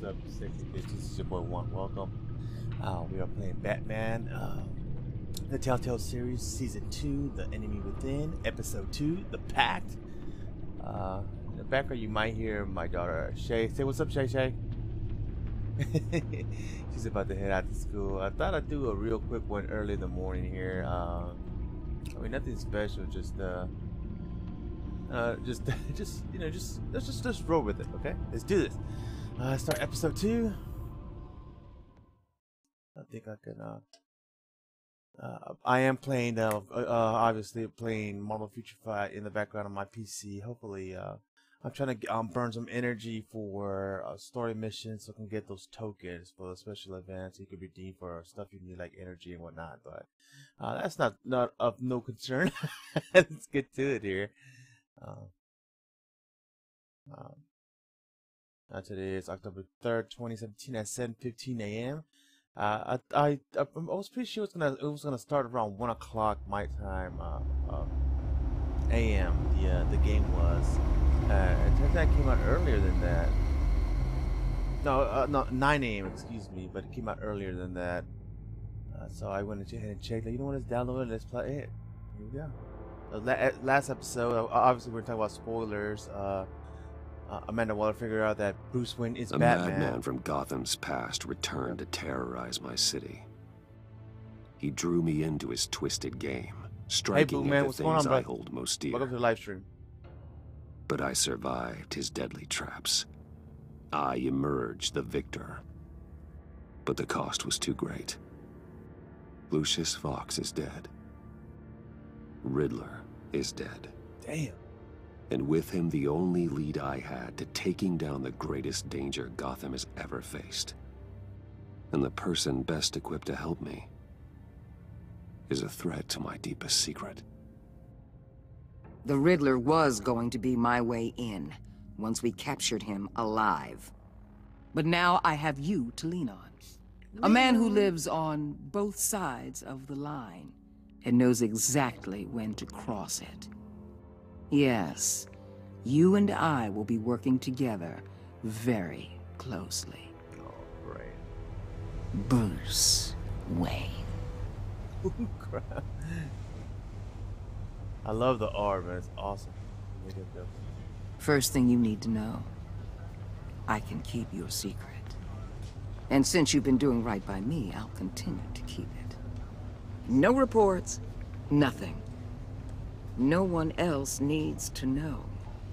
up, sexy bitches? This is your boy Juan. Welcome. We are playing Batman, the Telltale series, Season 2, The Enemy Within, Episode 2, The Pact. In the background, you might hear my daughter Shay. Say what's up, Shay Shay. She's about to head out to school. I thought I'd do a real quick one early in the morning here. I mean, nothing special. Just you know, let's roll with it, okay? Let's do this. Start episode 2. I think I can. I am playing, obviously playing Marvel Future Fight in the background on my PC. Hopefully, I'm trying to burn some energy for story missions so I can get those tokens for the special events. You could redeem for stuff you need, like energy and whatnot. But that's not of no concern. Let's get to it here. Today is October 3rd, 2017 at 7:15 a.m. I was pretty sure it was gonna start around 1 o'clock my time, a.m. The game was. It turns out it came out earlier than that. No, 9 a.m. Excuse me, but it came out earlier than that. So I went ahead and checked. You know what? Let's download it. Let's play it. Here we go. Last episode, obviously we're talking about spoilers. Amanda Waller figured out that Bruce Wayne is Batman. A madman from Gotham's past returned to terrorize my city. He drew me into his twisted game, striking at the things I hold most dear. Welcome to the live stream. But I survived his deadly traps. I emerged the victor. But the cost was too great. Lucius Fox is dead. Riddler is dead. Damn. And with him, the only lead I had to taking down the greatest danger Gotham has ever faced. And the person best equipped to help me is a threat to my deepest secret. The Riddler was going to be my way in, once we captured him alive. But now I have you to lean on. A man who lives on both sides of the line and knows exactly when to cross it. Yes, you and I will be working together very closely. Oh, great. Bruce Wayne. Crap. I love the art, man. It's awesome. First thing you need to know, I can keep your secret. And since you've been doing right by me, I'll continue to keep it. No reports, nothing. No one else needs to know.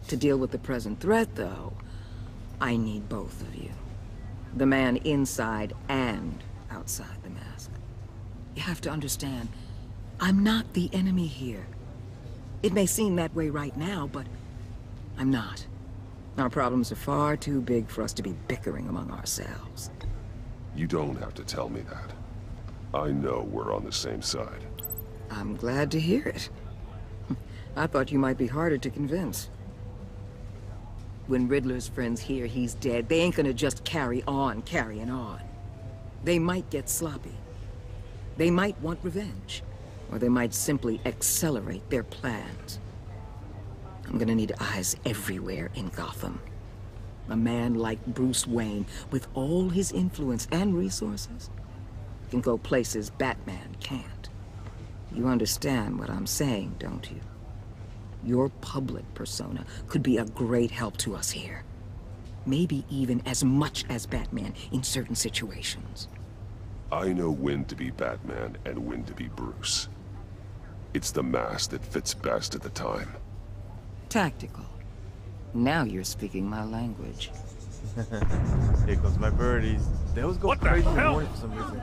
To deal with the present threat, though, I need both of you. The man inside and outside the mask. You have to understand, I'm not the enemy here. It may seem that way right now, but I'm not. Our problems are far too big for us to be bickering among ourselves. You don't have to tell me that. I know we're on the same side. I'm glad to hear it. I thought you might be harder to convince. When Riddler's friends hear he's dead, they ain't gonna just carry on carrying on. They might get sloppy. They might want revenge. Or they might simply accelerate their plans. I'm gonna need eyes everywhere in Gotham. A man like Bruce Wayne, with all his influence and resources, can go places Batman can't. You understand what I'm saying, don't you? Your public persona could be a great help to us here. Maybe even as much as Batman in certain situations. I know when to be Batman and when to be Bruce. It's the mask that fits best at the time. Tactical. Now you're speaking my language. Here goes my birdies. They always go crazy in the morning for some reason.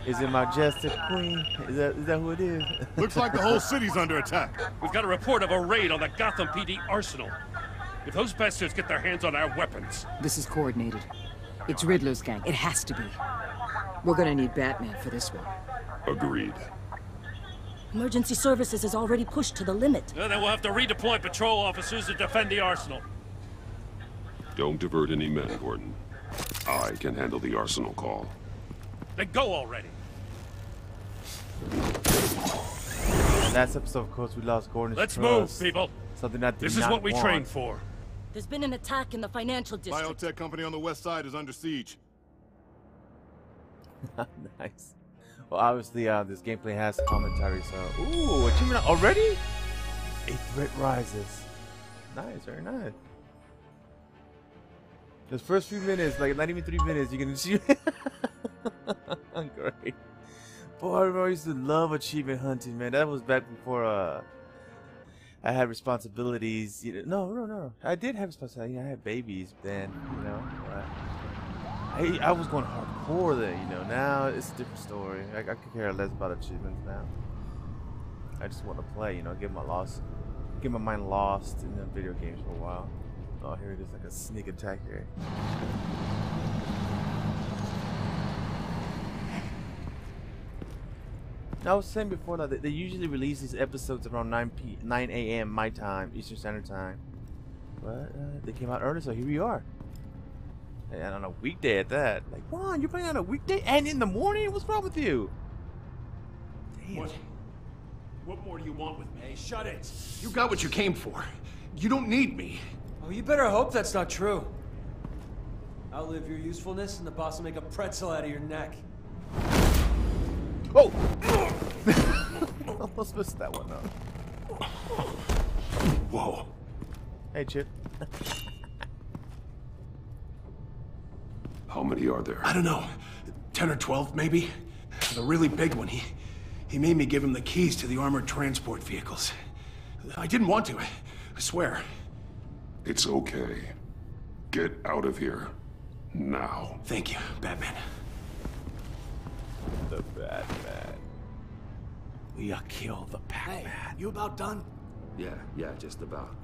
Is it Majestic Queen? Is that who it is? Looks like the whole city's under attack. We've got a report of a raid on the Gotham PD arsenal. If those bastards get their hands on our weapons... This is coordinated. It's Riddler's gang. It has to be. We're gonna need Batman for this one. Agreed. Emergency services is already pushed to the limit. Then we'll have to redeploy patrol officers to defend the arsenal. Don't divert any men, Gordon. I can handle the arsenal call. Then go already. Last episode, of course, we lost Gordon's Let's trust. move, people. Something that did This is not what we want. trained for. There's been an attack in the financial district. Biotech company on the west side is under siege. Nice. Well, obviously, this gameplay has commentary, so... Ooh, achievement already? A threat rises. Nice, very nice. The first few minutes, like not even 3 minutes, you can achieve. Great. Boy, I remember I used to love achievement hunting, man. That was back before I had responsibilities. You know, no. I did have responsibilities. I had babies then, you know. I was going hardcore then, you know. Now it's a different story. I could care less about achievements now. I just want to play, you know, get my mind lost in the video games for a while. Oh, here it is, like a sneak attack here. Now, I was saying before that they usually release these episodes around 9 a.m. my time, Eastern Standard Time. But they came out early, so here we are. And on a weekday at that. Like, Juan, you're playing on a weekday and in the morning? What's wrong with you? Damn. What more do you want with me? Hey, shut it. You got what you came for. You don't need me. Oh, you better hope that's not true. Outlive your usefulness and the boss will make a pretzel out of your neck. Oh! Almost missed that one up. Whoa. Hey, Chip. How many are there? I don't know. 10 or 12, maybe? The really big one, he made me give him the keys to the armored transport vehicles. I didn't want to, I swear. It's okay. Get out of here. Now. Thank you, Batman. The Batman. We are kill the Batman. Hey, you about done? Yeah, just about.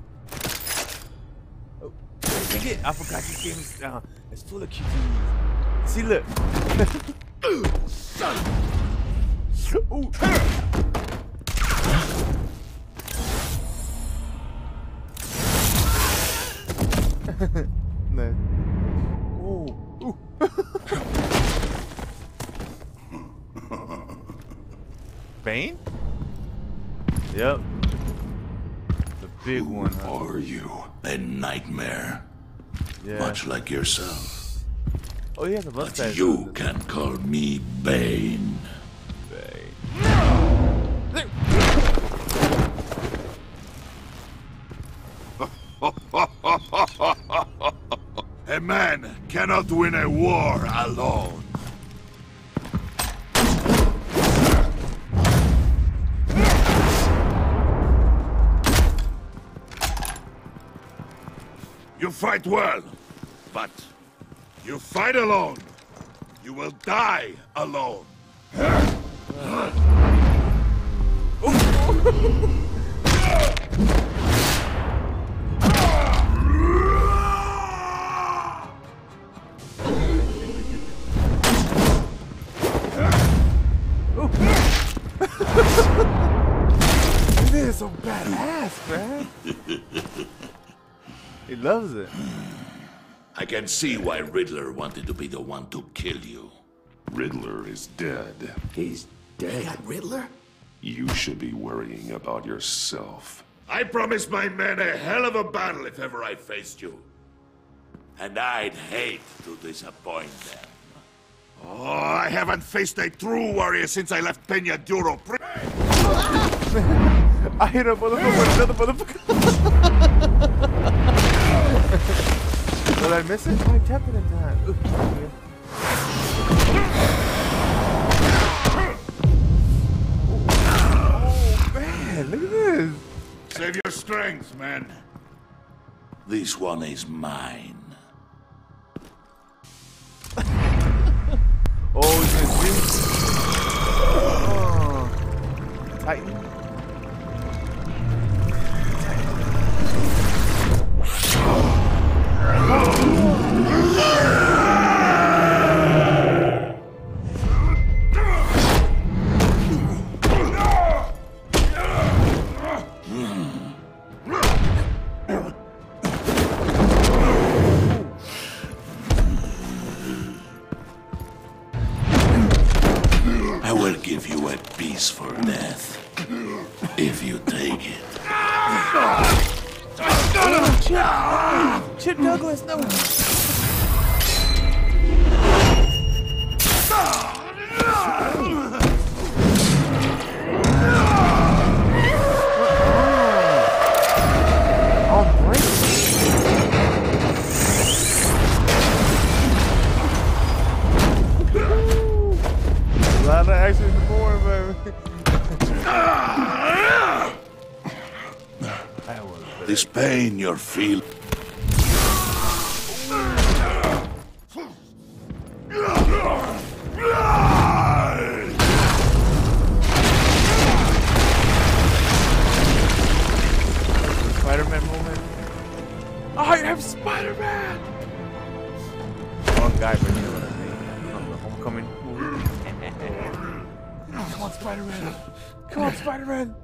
Oh, I forgot this game is it's full of QTEs. See, look. Son! Ooh. No. Ooh. Ooh. Bane? Yep. The big one, huh? Who are you? A nightmare. Yeah. Much like yourself. Oh, he has a But mustache. you can call me Bane. A man cannot win a war alone. You fight well, but you fight alone. You will die alone. This is so badass, man. He loves it. I can see why Riddler wanted to be the one to kill you. Riddler is dead. He's dead. Riddler? You should be worrying about yourself. I promised my men a hell of a battle if ever I faced you. And I'd hate to disappoint them. Oh, I haven't faced a true warrior since I left Peña Duro. I hit a motherfucker with another motherfucker. Did I miss it? I tapped it in time. Ooh, oh man, look at this. Save your strength, man. This one is mine. Oh, he's gonna shoot. Oh. Titan. I will give you a peaceful death. If you take it. Chip Douglas, no. A lot of action in the morning, baby. This pain you're feeling. Spider-Man moment. I am Spider-Man! One guy for you, on the Homecoming movie. Come on, Spider-Man! Come on, Spider-Man!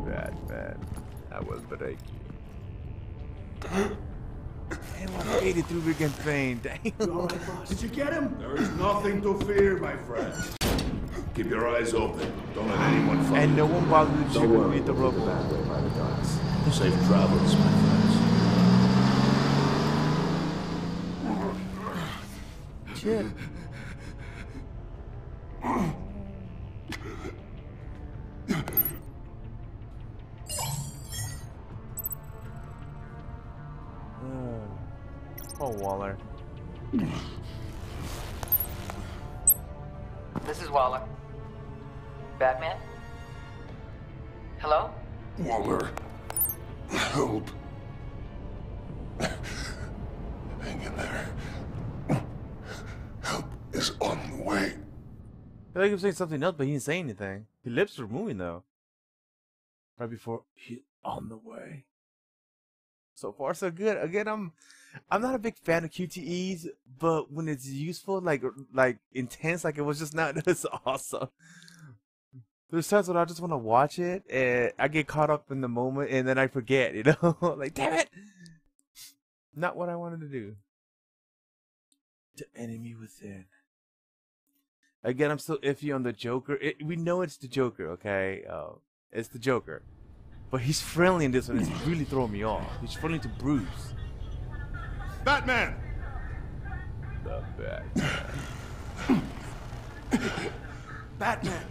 Batman, I will break you. Damn, I made it through against Bane. Damn. Did you get him? There is nothing to fear, my friend. Keep your eyes open. Don't let anyone follow. And no one bothers you when you hit the rope. Safe travels, my friends. Shit. Oh, Waller. This is Waller. Batman? Hello? Waller, help. Hang in there. Help is on the way. I feel like he was saying something else, but he didn't say anything. His lips were moving though. Right before he's on the way. So far, so good. Again, I'm not a big fan of QTEs, but when it's useful, like intense, like it was just now, it's awesome. There's times when I just want to watch it, and I get caught up in the moment, and then I forget, you know? Like, damn it! Not what I wanted to do. The enemy within. Again, I'm still iffy on the Joker. We know it's the Joker, okay? It's the Joker. But he's friendly in this one. It's really throwing me off. He's friendly to Bruce. Batman! The Batman. Batman!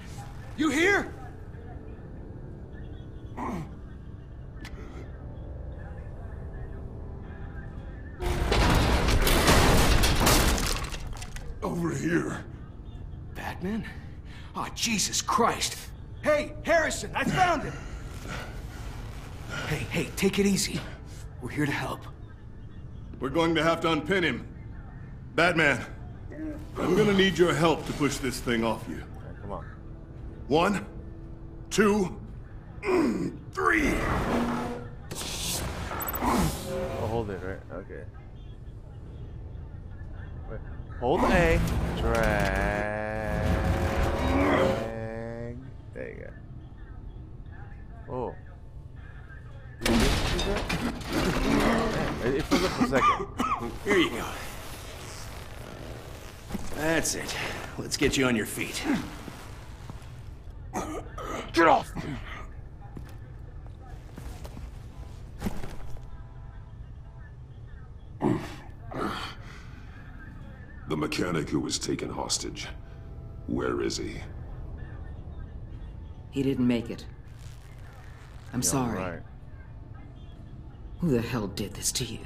You here? Over here. Batman? Oh, Jesus Christ! Hey, Harrison, I found him! Hey, take it easy. We're here to help. We're going to have to unpin him. Batman, I'm gonna need your help to push this thing off you. Right, come on. 1, 2, 3. Oh, hold it, right? Okay. Wait. Hold A. Drag. There you go. Oh. It froze up for a second. Here you go. That's it. Let's get you on your feet. Get off! The mechanic who was taken hostage. Where is he? He didn't make it. I'm sorry. Right. Who the hell did this to you?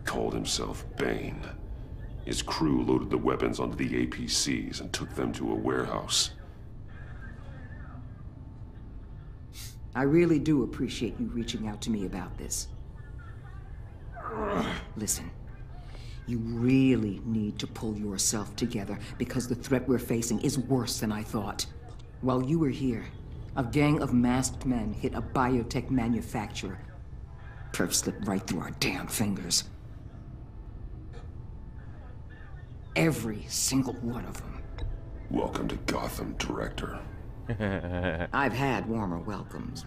Called himself Bane. His crew loaded the weapons onto the APCs and took them to a warehouse. I really do appreciate you reaching out to me about this. Listen, you really need to pull yourself together because the threat we're facing is worse than I thought. While you were here, a gang of masked men hit a biotech manufacturer. Perf slipped right through our damn fingers. Every single one of them. Welcome to Gotham, Director. I've had warmer welcomes.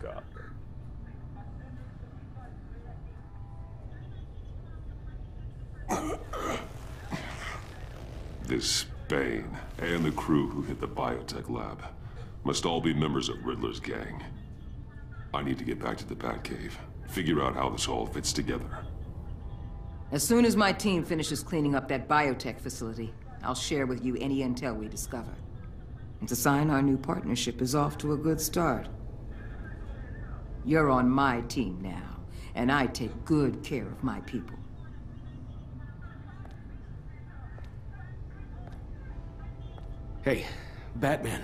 This Bane and the crew who hit the biotech lab must all be members of Riddler's gang. I need to get back to the Batcave, figure out how this all fits together. As soon as my team finishes cleaning up that biotech facility, I'll share with you any intel we discover. It's a sign our new partnership is off to a good start. You're on my team now, and I take good care of my people. Hey, Batman.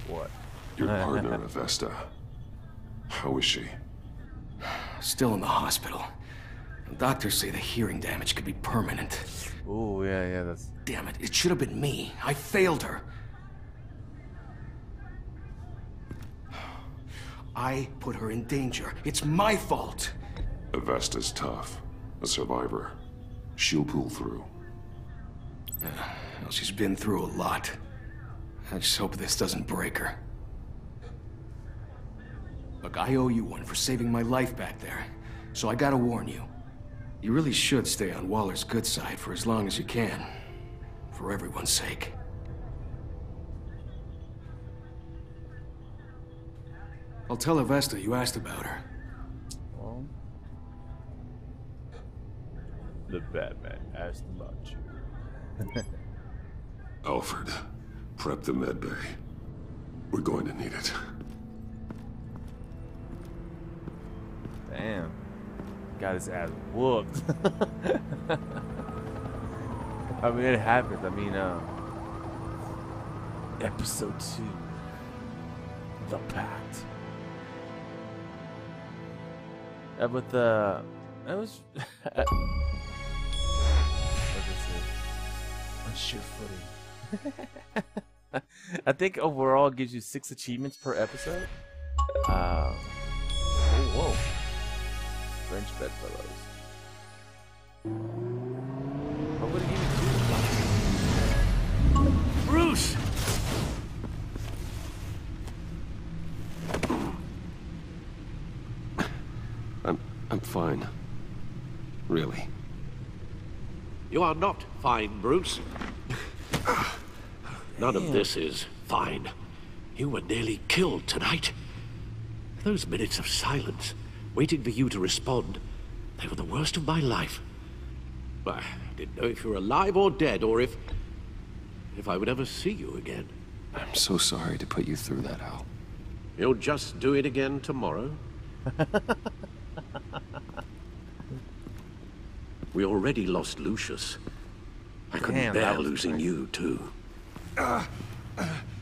What? Your partner, Avesta. How is she? Still in the hospital. The doctors say the hearing damage could be permanent. Oh, yeah, that's... Damn it, it should have been me. I failed her. I put her in danger. It's my fault. Avesta's tough. A survivor. She'll pull through. Well, she's been through a lot. I just hope this doesn't break her. Look, I owe you one for saving my life back there. So I gotta warn you. You really should stay on Waller's good side for as long as you can. For everyone's sake. I'll tell Avesta you asked about her. Well, the Batman asked about you. Alfred, prep the medbay. We're going to need it. Damn. Got his ass whooped. I mean, it happens. I mean, episode 2. The Pact. But it was... what is it? On sheer footing. I think overall it gives you 6 achievements per episode. Oh, whoa. French bedfellows. What would it even do? Bruce! I'm fine. Really. You are not fine, Bruce. None of this is fine. You were nearly killed tonight. Those minutes of silence, waiting for you to respond, they were the worst of my life. I didn't know if you were alive or dead, or if I would ever see you again. I'm so sorry to put you through that, Al. You'll just do it again tomorrow? We already lost Lucius. I couldn't bear losing you, too.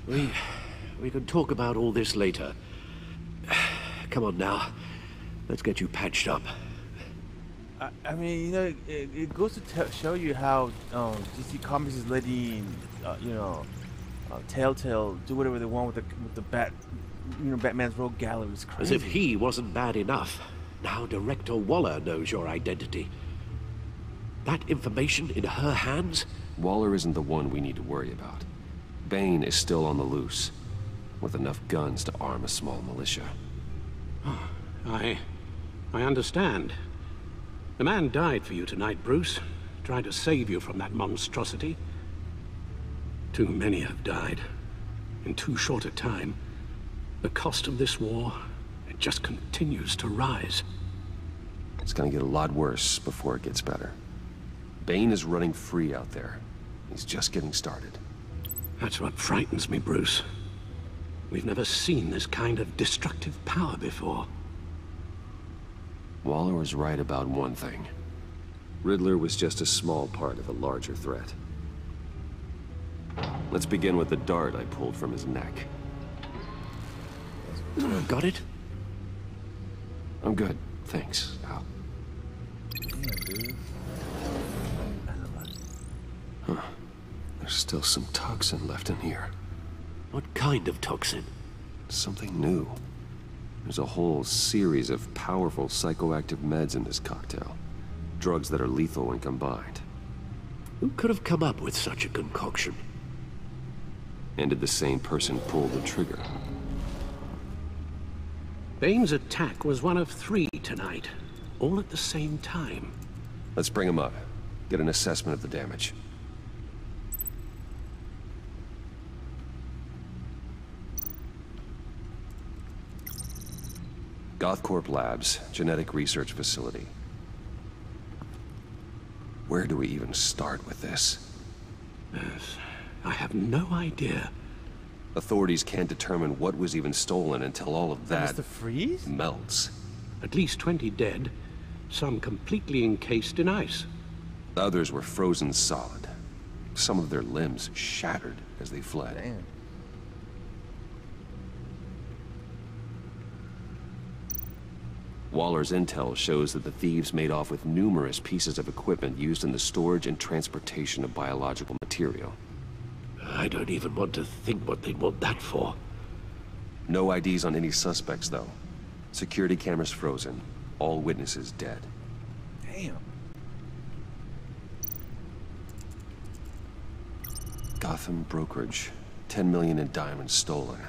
We can talk about all this later. Come on now. Let's get you patched up. I mean, you know, it goes to show you how DC Comics is letting, Telltale do whatever they want with the Batman's rogue gallery. Is crazy. As if he wasn't bad enough. Now Director Waller knows your identity. That information in her hands? Waller isn't the one we need to worry about. Bane is still on the loose, with enough guns to arm a small militia. Oh, I understand. The man died for you tonight, Bruce. Trying to save you from that monstrosity. Too many have died. In too short a time. The cost of this war, it just continues to rise. It's gonna get a lot worse before it gets better. Bane is running free out there. He's just getting started. That's what frightens me, Bruce. We've never seen this kind of destructive power before. Waller was right about one thing. Riddler was just a small part of a larger threat. Let's begin with the dart I pulled from his neck. Got it? I'm good, thanks, Al. Huh. There's still some toxin left in here. What kind of toxin? Something new. There's a whole series of powerful psychoactive meds in this cocktail. Drugs that are lethal when combined. Who could have come up with such a concoction? And did the same person pull the trigger? Bane's attack was one of 3 tonight, all at the same time. Let's bring him up. Get an assessment of the damage. GothCorp Labs, genetic research facility. Where do we even start with this? Yes, I have no idea. Authorities can't determine what was even stolen until all of that Mr. Freeze? melts. At least 20 dead, some completely encased in ice. Others were frozen solid. Some of their limbs shattered as they fled. Damn. Waller's intel shows that the thieves made off with numerous pieces of equipment used in the storage and transportation of biological material. I don't even want to think what they'd want that for. No IDs on any suspects, though. Security cameras frozen. All witnesses dead. Damn. Gotham brokerage. 10 million in diamonds stolen.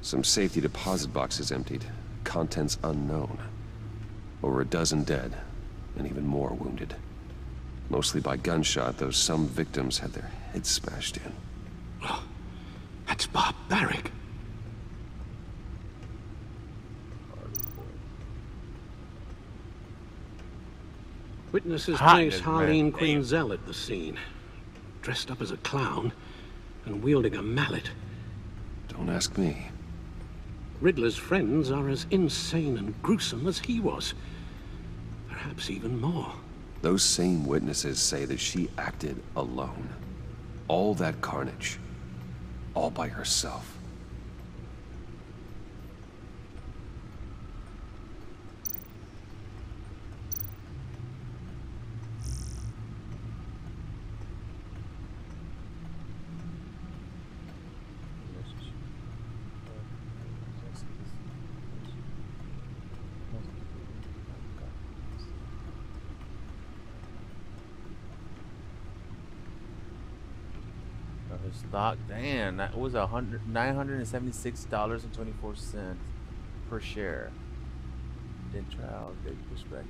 Some safety deposit boxes emptied. Contents unknown. Over a dozen dead, and even more wounded. Mostly by gunshot, though some victims had their heads smashed in. Oh, that's barbaric. Witnesses place Harleen Quinzel at the scene, dressed up as a clown and wielding a mallet. Don't ask me. Riddler's friends are as insane and gruesome as he was. Perhaps even more. Those same witnesses say that she acted alone. All that carnage. All by herself. Stock, damn, that was $976.24 per share. Then trial, big perspective.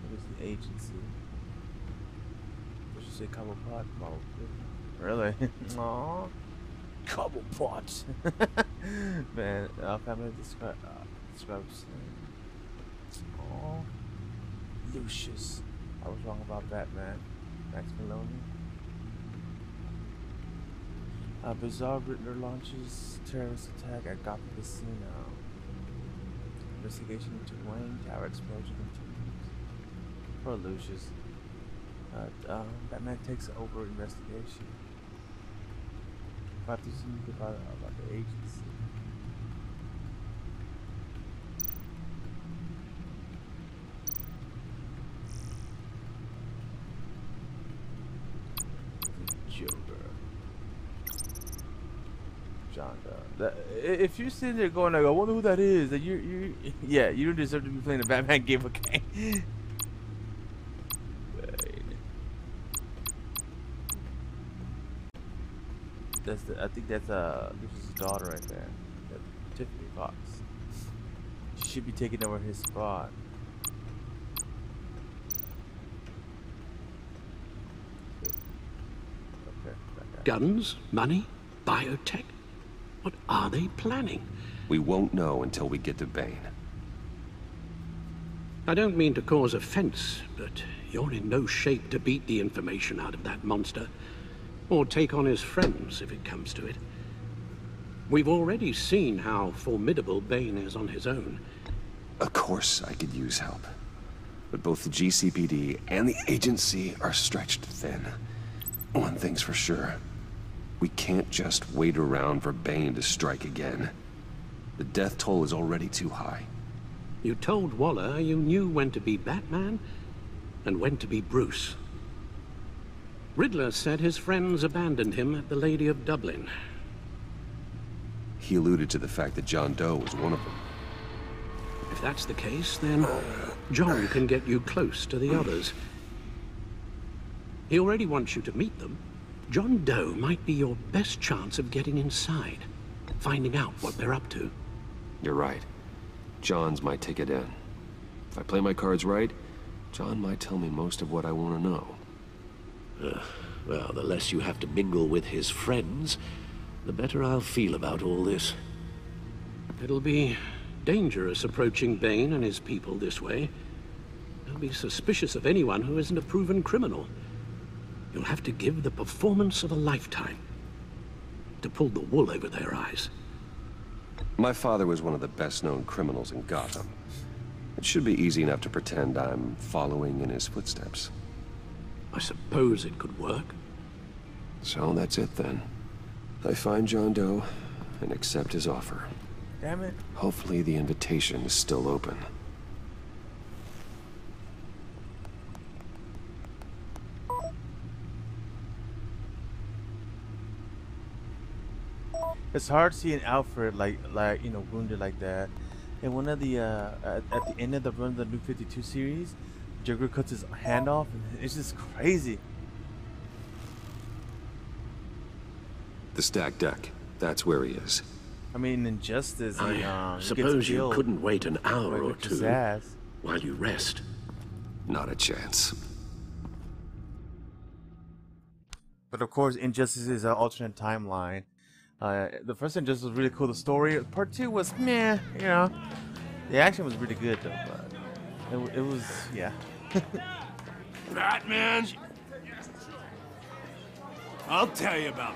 What is the agency? What should say Cobblepot? Oh, really? Aww. Cobblepot. Man, family describes. Aww. Lucius. I was wrong about that, man. Max Maloney. Bizarre Riddler launches terrorist attack at Gotham Casino. Investigation into Wayne Tower explosion continues. Poor Lucius. Batman takes over investigation. About to see about the agency. If you're sitting there going like, I wonder who that is, that you don't deserve to be playing the Batman game, okay? I think that's Lucius' daughter right there, Tiffany Fox. She should be taking over his spot. Okay. Guns, money, biotech. What are they planning? We won't know until we get to Bane. I don't mean to cause offense, but you're in no shape to beat the information out of that monster, or take on his friends if it comes to it. We've already seen how formidable Bane is on his own. Of course I could use help, but both the GCPD and the agency are stretched thin. One thing's for sure. We can't just wait around for Bane to strike again. The death toll is already too high. You told Waller you knew when to be Batman and when to be Bruce. Riddler said his friends abandoned him at the Lady of Dublin. He alluded to the fact that John Doe was one of them. If that's the case, then John can get you close to the others. He already wants you to meet them. John Doe might be your best chance of getting inside, finding out what they're up to. You're right. John's my ticket in. If I play my cards right, John might tell me most of what I want to know. Well, the less you have to mingle with his friends, the better I'll feel about all this. It'll be dangerous approaching Bane and his people this way. They'll be suspicious of anyone who isn't a proven criminal. You'll have to give the performance of a lifetime to pull the wool over their eyes. My father was one of the best-known criminals in Gotham. It should be easy enough to pretend I'm following in his footsteps. I suppose it could work. So that's it then. I find John Doe and accept his offer. Damn it. Hopefully the invitation is still open. It's hard seeing Alfred like you know, wounded like that. And one of the at the end of the run of the New 52 series, Joker cuts his hand off, and it's just crazy. The stacked deck. That's where he is. I mean, Injustice. I suppose you couldn't wait an hour or two while you rest. Not a chance. But of course, Injustice is an alternate timeline. The first Injustice was really cool. The story, part 2 was meh. You know, the action was really good though. But it was, yeah. Batman? I'll tell you about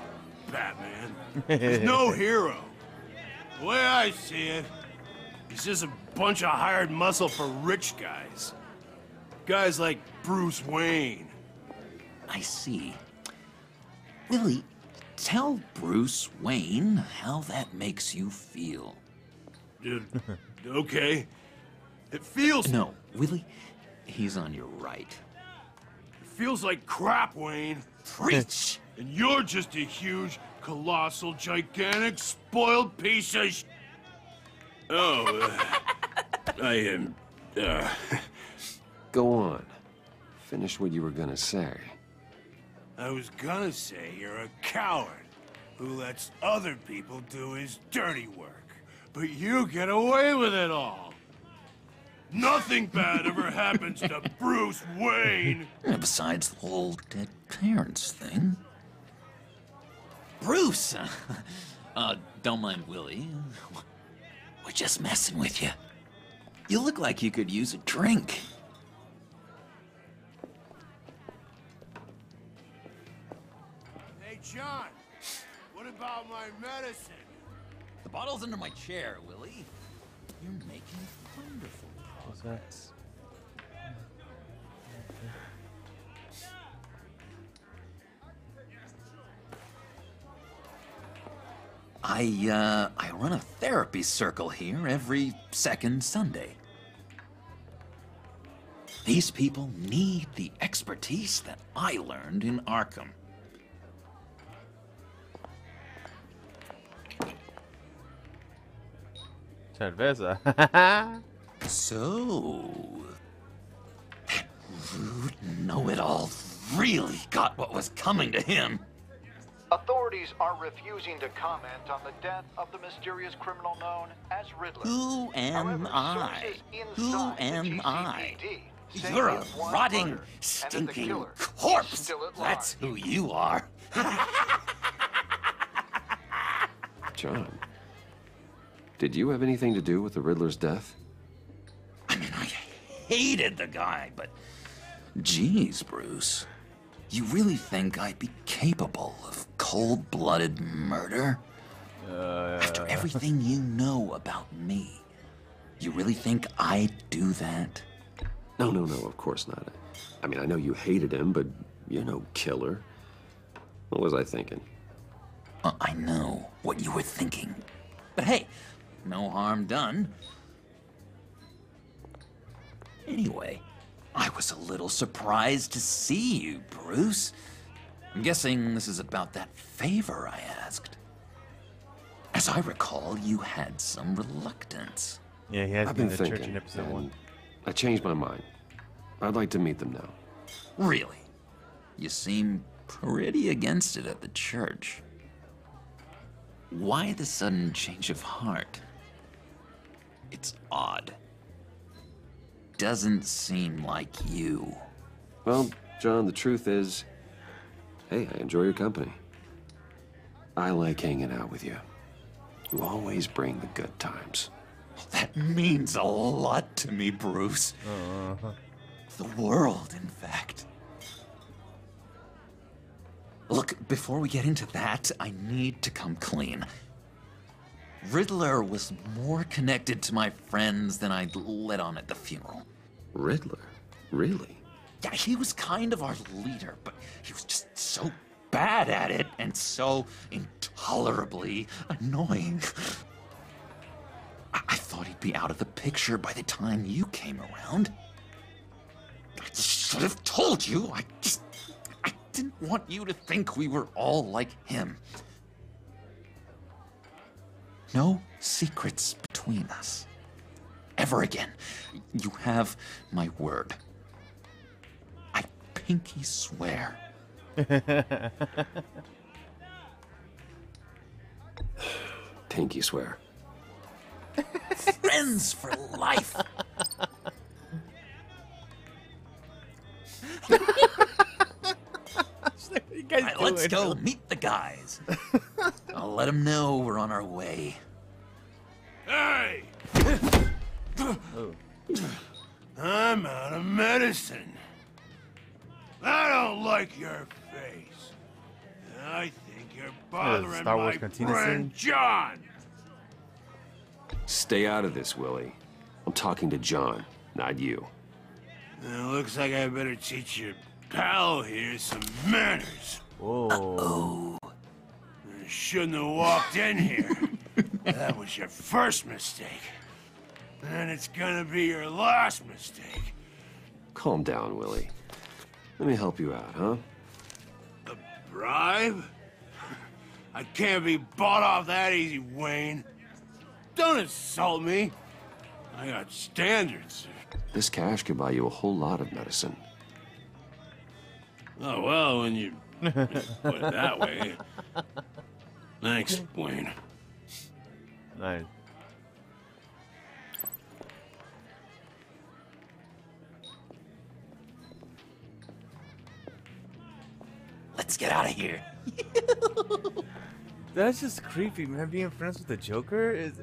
Batman. He's no hero. The way I see it, he's just a bunch of hired muscle for rich guys. Guys like Bruce Wayne. I see. Willie, tell Bruce Wayne how that makes you feel. Dude, okay. It feels... No, Willie, he's on your right. It feels like crap, Wayne. Preach! And you're just a huge, colossal, gigantic, spoiled piece of sh... Oh, I am... Go on. Finish what you were gonna say. I was gonna say you're a coward who lets other people do his dirty work. But you get away with it all. Nothing bad ever happens to Bruce Wayne. Besides the whole dead parents thing. Bruce! Don't mind Willie. We're just messing with you. You look like you could use a drink. Hey, John. What about my medicine? The bottle's under my chair, Willie. You're making wonderful progress. I run a therapy circle here every second Sunday. These people need the expertise that I learned in Arkham. Cerveza. So, rude know-it-all really got what was coming to him. Authorities are refusing to comment on the death of the mysterious criminal known as Riddler. Who am I? Who am I? say You're a it's one rotting, murder, stinking corpse. That's who you are. John, did you have anything to do with the Riddler's death? I mean, I hated the guy, but geez, Bruce. You really think I'd be capable of cold-blooded murder? After everything you know about me, you really think I'd do that? No, of course not. I mean, I know you hated him, but you're no killer. What was I thinking? I know what you were thinking. But hey, no harm done. Anyway, I was a little surprised to see you, Bruce. I'm guessing this is about that favor I asked. As I recall, you had some reluctance. Yeah, he has I've been the thinking, church in episode 1. I changed my mind. I'd like to meet them now. Really? You seem pretty against it at the church. Why the sudden change of heart? It's odd. doesn't seem like you. Well, John, the truth is, hey, I enjoy your company. I like hanging out with you. You always bring the good times. That means a lot to me, Bruce. The world, in fact. Look, before we get into that, I need to come clean. Riddler was more connected to my friends than I'd let on at the funeral. Riddler? Really? Yeah, he was kind of our leader, but he was just so bad at it and so intolerably annoying. I thought he'd be out of the picture by the time you came around. I should have told you. I didn't want you to think we were all like him. No secrets between us. Ever again. You have my word. I pinky swear. Pinky swear. Friends for life. Right, let's go meet the guys. I'll let them know we're on our way. Hey! I'm out of medicine. I don't like your face. I think you're bothering Star Wars my Cantina friend scene? John. Stay out of this, Willie. I'm talking to John, not you. It looks like I better teach your pal here some manners. Whoa. You shouldn't have walked in here. That was your first mistake. And it's gonna be your last mistake. Calm down, Willie. Let me help you out, huh? A bribe? I can't be bought off that easy, Wayne. Don't insult me. I got standards. This cash could buy you a whole lot of medicine. Oh, well, when you put it that way. Thanks, Wayne. Nice. Let's get out of here. That's just creepy, man. Being friends with the Joker is,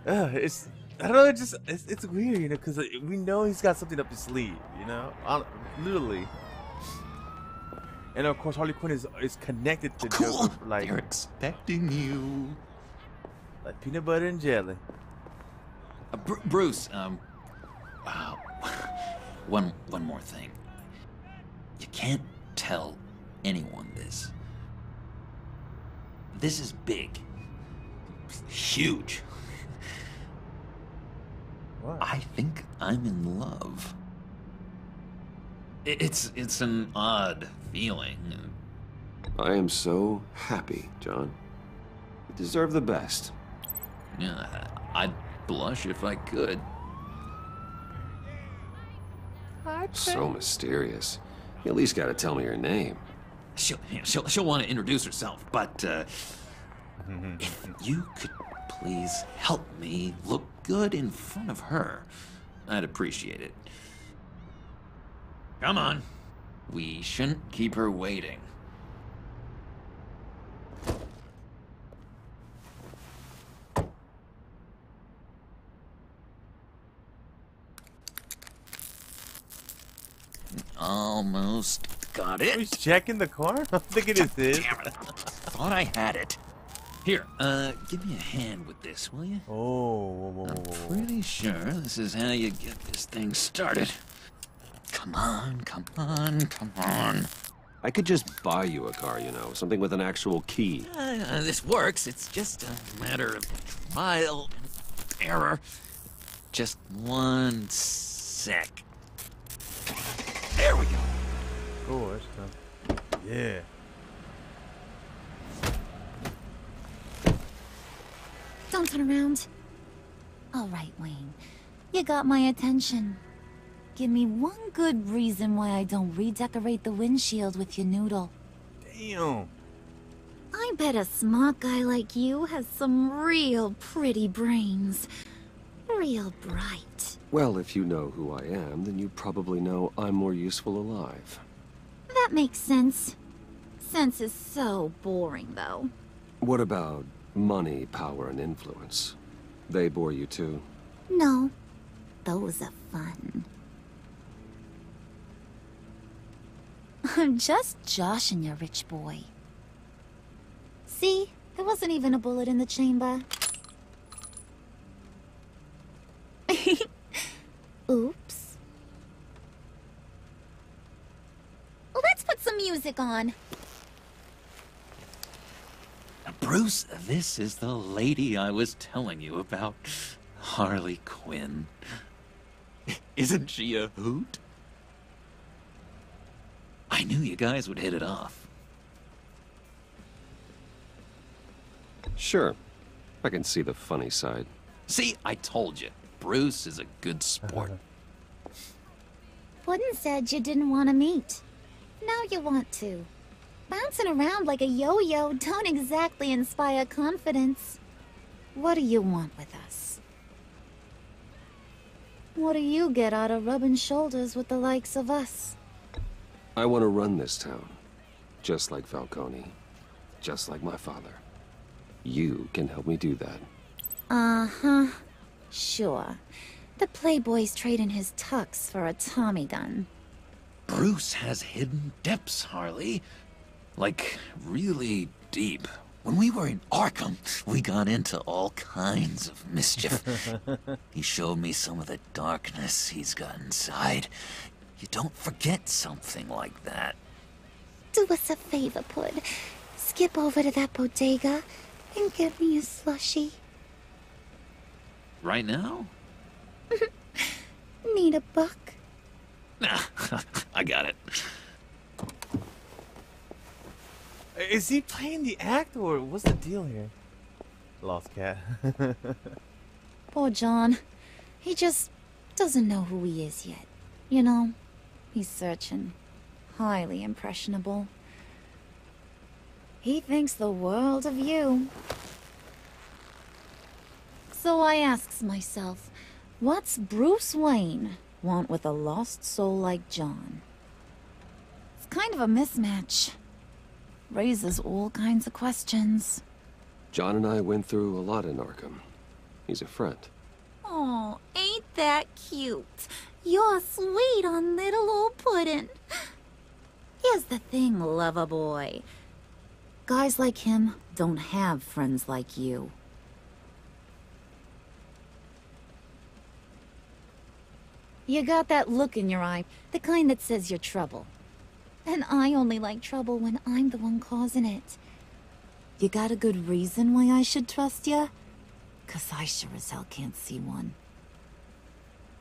it's, I don't know, it's weird, you know, because we know he's got something up his sleeve, you know, literally. And of course, Harley Quinn is connected to Joker, like they're expecting you. Like peanut butter and jelly. Bruce, one more thing. You can't tell anyone this. This is big. Huge. What? I think I'm in love. It's an odd feeling. I am so happy, John. You deserve the best. Yeah, I'd blush if I could. So mysterious. You at least gotta tell me your name. She'll want to introduce herself, but if you could please help me look good in front of her, I'd appreciate it. Come on. We shouldn't keep her waiting. Almost got it. He's checking the car? I'm thinking it's this. Damn it. Thought I had it. Here, give me a hand with this, will you? Oh, I'm pretty sure this is how you get this thing started. Come on, come on, come on. I could just buy you a car, you know, something with an actual key. This works. It's just a matter of trial and error. Just one sec. There we go. Oh, that's tough. Yeah. Don't turn around. All right, Wayne. You got my attention. Give me one good reason why I don't redecorate the windshield with your noodle. Damn. I bet a smart guy like you has some real pretty brains. Real bright. Well, if you know who I am, then you probably know I'm more useful alive. That makes sense. Sense is so boring, though. What about money, power, and influence? They bore you too? No. Those are fun. I'm just joshing you, rich boy. See? There wasn't even a bullet in the chamber. Oops. Let's put some music on. Bruce, this is the lady I was telling you about. Harley Quinn. Isn't she a hoot? I knew you guys would hit it off. Sure. I can see the funny side. See, I told you. Bruce is a good sport. Puddin' said you didn't want to meet. Now you want to. Bouncing around like a yo-yo don't exactly inspire confidence. What do you want with us? What do you get out of rubbing shoulders with the likes of us? I want to run this town. Just like Falcone. Just like my father. You can help me do that. Uh-huh. Sure. The Playboy's trading his tux for a Tommy gun. Bruce has hidden depths, Harley. Like, really deep. When we were in Arkham, we got into all kinds of mischief. He showed me some of the darkness he's got inside. You don't forget something like that. Do us a favor, Pud. Skip over to that bodega and get me a slushie. Right now? Need a buck? Nah, I got it. Is he playing the act, or what's the deal here? Lost cat. Poor John. He just doesn't know who he is yet. You know, he's searching. Highly impressionable. He thinks the world of you. So I asks myself, what's Bruce Wayne want with a lost soul like John? It's kind of a mismatch. Raises all kinds of questions. John and I went through a lot in Arkham. He's a friend. Oh, ain't that cute? You're sweet on little old Puddin'. Here's the thing, lover boy. Guys like him don't have friends like you. You got that look in your eye, the kind that says you're trouble. And I only like trouble when I'm the one causing it. You got a good reason why I should trust you? 'Cause I sure as hell can't see one.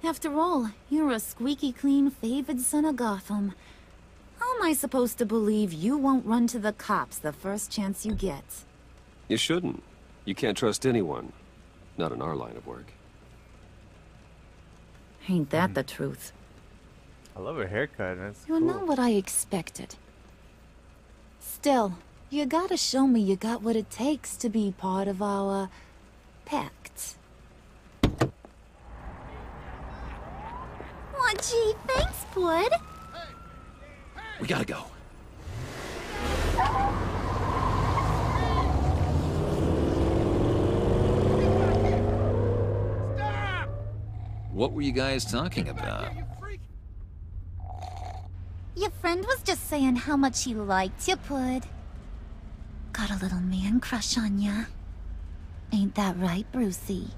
After all, you're a squeaky clean favored son of Gotham. How am I supposed to believe you won't run to the cops the first chance you get? You shouldn't. You can't trust anyone. Not in our line of work. Ain't that the truth? I love her haircut. That's You're cool. not what I expected. Still, you gotta show me you got what it takes to be part of our pact. Aw, gee, thanks, Bud. We gotta go. What were you guys talking about? Your friend was just saying how much he liked you, Pud. Got a little man crush on ya. Ain't that right, Brucey?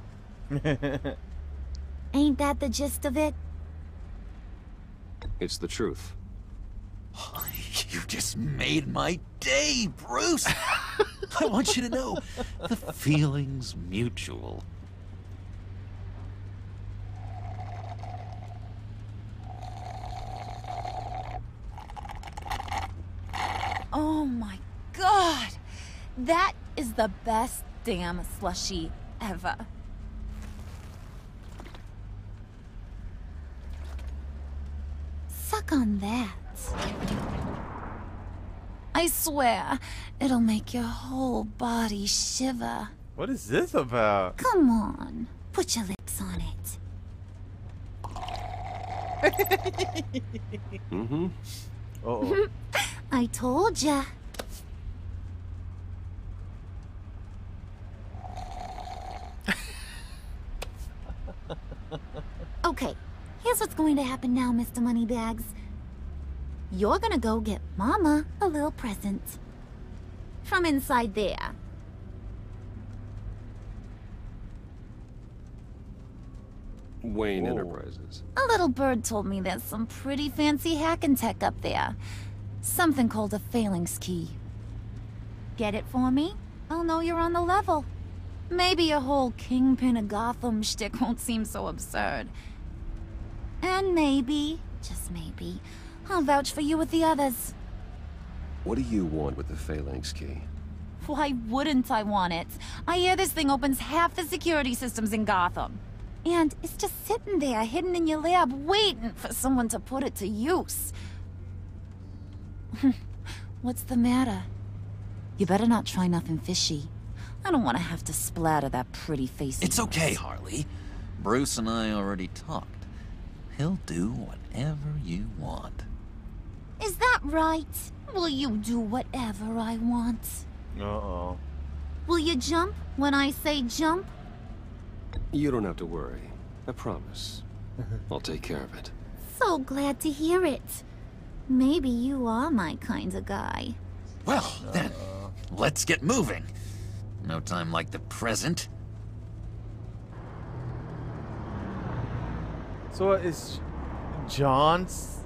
Ain't that the gist of it? It's the truth. You just made my day, Bruce! I want you to know, the feeling's mutual. Oh my god! That is the best damn slushie ever. Suck on that. I swear, it'll make your whole body shiver. What is this about? Come on, put your lips on it. Mm-hmm. Uh-oh. I told ya. Okay, here's what's going to happen now, Mr. Moneybags. You're gonna go get Mama a little present. From inside there. Wayne Enterprises. A little bird told me there's some pretty fancy hacking tech up there. Something called a phalanx key. Get it for me? I'll know you're on the level. Maybe your whole Kingpin of Gotham shtick won't seem so absurd. And maybe, just maybe, I'll vouch for you with the others. What do you want with the phalanx key? Why wouldn't I want it? I hear this thing opens half the security systems in Gotham. And it's just sitting there, hidden in your lab, waiting for someone to put it to use. What's the matter? You better not try nothing fishy. I don't want to have to splatter that pretty face. It's okay, Harley. Bruce and I already talked. He'll do whatever you want. Is that right? Will you do whatever I want? Uh-oh. Will you jump when I say jump? You don't have to worry. I promise. I'll take care of it. So glad to hear it. Maybe you are my kind of guy. Well, then, let's get moving. No time like the present. So is John's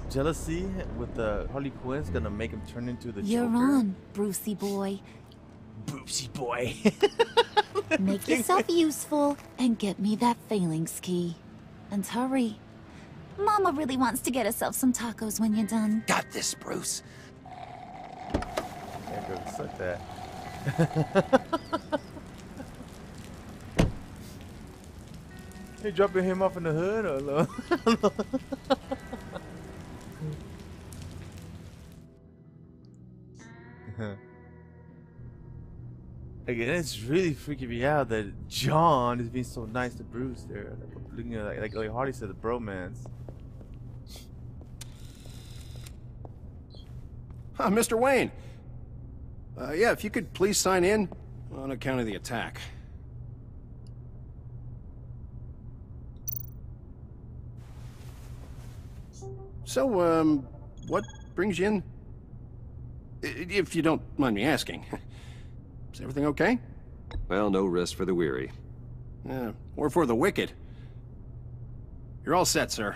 jealousy with the Harley Quinn's gonna make him turn into the You're Joker? on, Brucey boy. Brucey boy. Make yourself useful and get me that phalanx key. And hurry. Mama really wants to get herself some tacos when you're done. Got this, Bruce. Yeah, go suck that. You dropping him off in the hood or no? Again, it's really freaking me out that John is being so nice to Bruce there. Like Harley said, the bromance. Mr. Wayne. Yeah, if you could please sign in on account of the attack. So, what brings you in? If you don't mind me asking. Is everything okay? Well, no rest for the weary. Or for the wicked. You're all set, sir.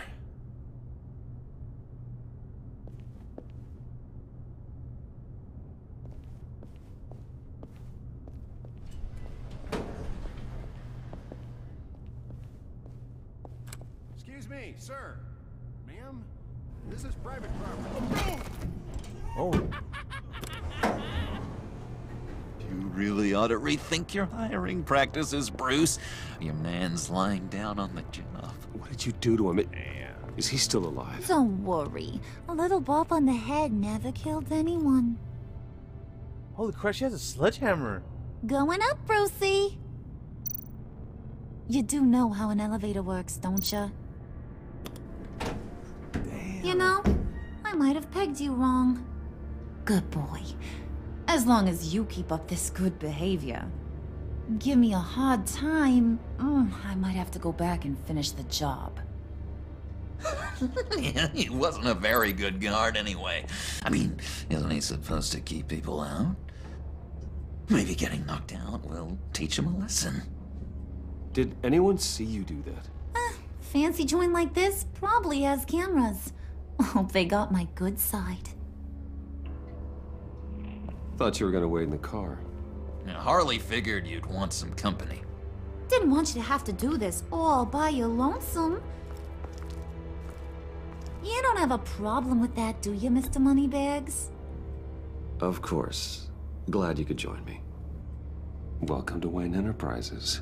Excuse me, sir. Ma'am, this is private property. Oh. You really ought to rethink your hiring practices, Bruce. Your man's lying down on the job. What did you do to him? Is he still alive? Don't worry. A little bump on the head never killed anyone. Holy crap, she has a sledgehammer. Going up, Brucey. You do know how an elevator works, don't you? Damn. You know, I might have pegged you wrong. Good boy. As long as you keep up this good behavior. Give me a hard time, I might have to go back and finish the job. Yeah, he wasn't a very good guard anyway. I mean, isn't he supposed to keep people out? Maybe getting knocked out will teach him a lesson. Did anyone see you do that? Fancy joint like this probably has cameras. Hope they got my good side. Thought you were gonna wait in the car. Now, Harley figured you'd want some company. Didn't want you to have to do this all by your lonesome. You don't have a problem with that, do you, Mr. Moneybags? Of course. Glad you could join me. Welcome to Wayne Enterprises.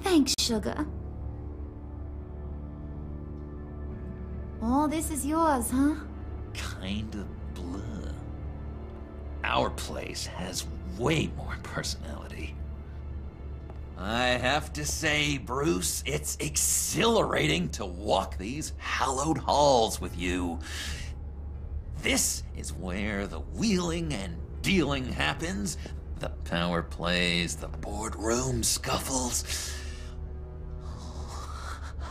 Thanks, sugar. All this is yours, huh? Kinda blur. Our place has way more personality. I have to say, Bruce, it's exhilarating to walk these hallowed halls with you. This is where the wheeling and dealing happens, the power plays, the boardroom scuffles.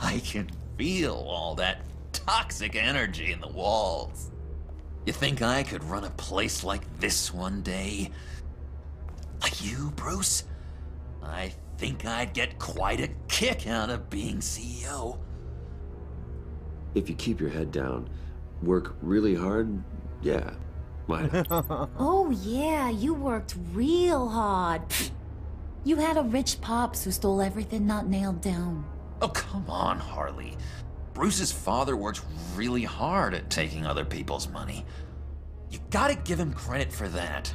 I can feel all that toxic energy in the walls. You think I could run a place like this one day? Like you, Bruce? I think I'd get quite a kick out of being CEO. If you keep your head down, work really hard, yeah, why not? Oh yeah, you worked real hard. You had a rich pops who stole everything not nailed down. Oh, come on, Harley. Bruce's father works really hard at taking other people's money. You gotta give him credit for that.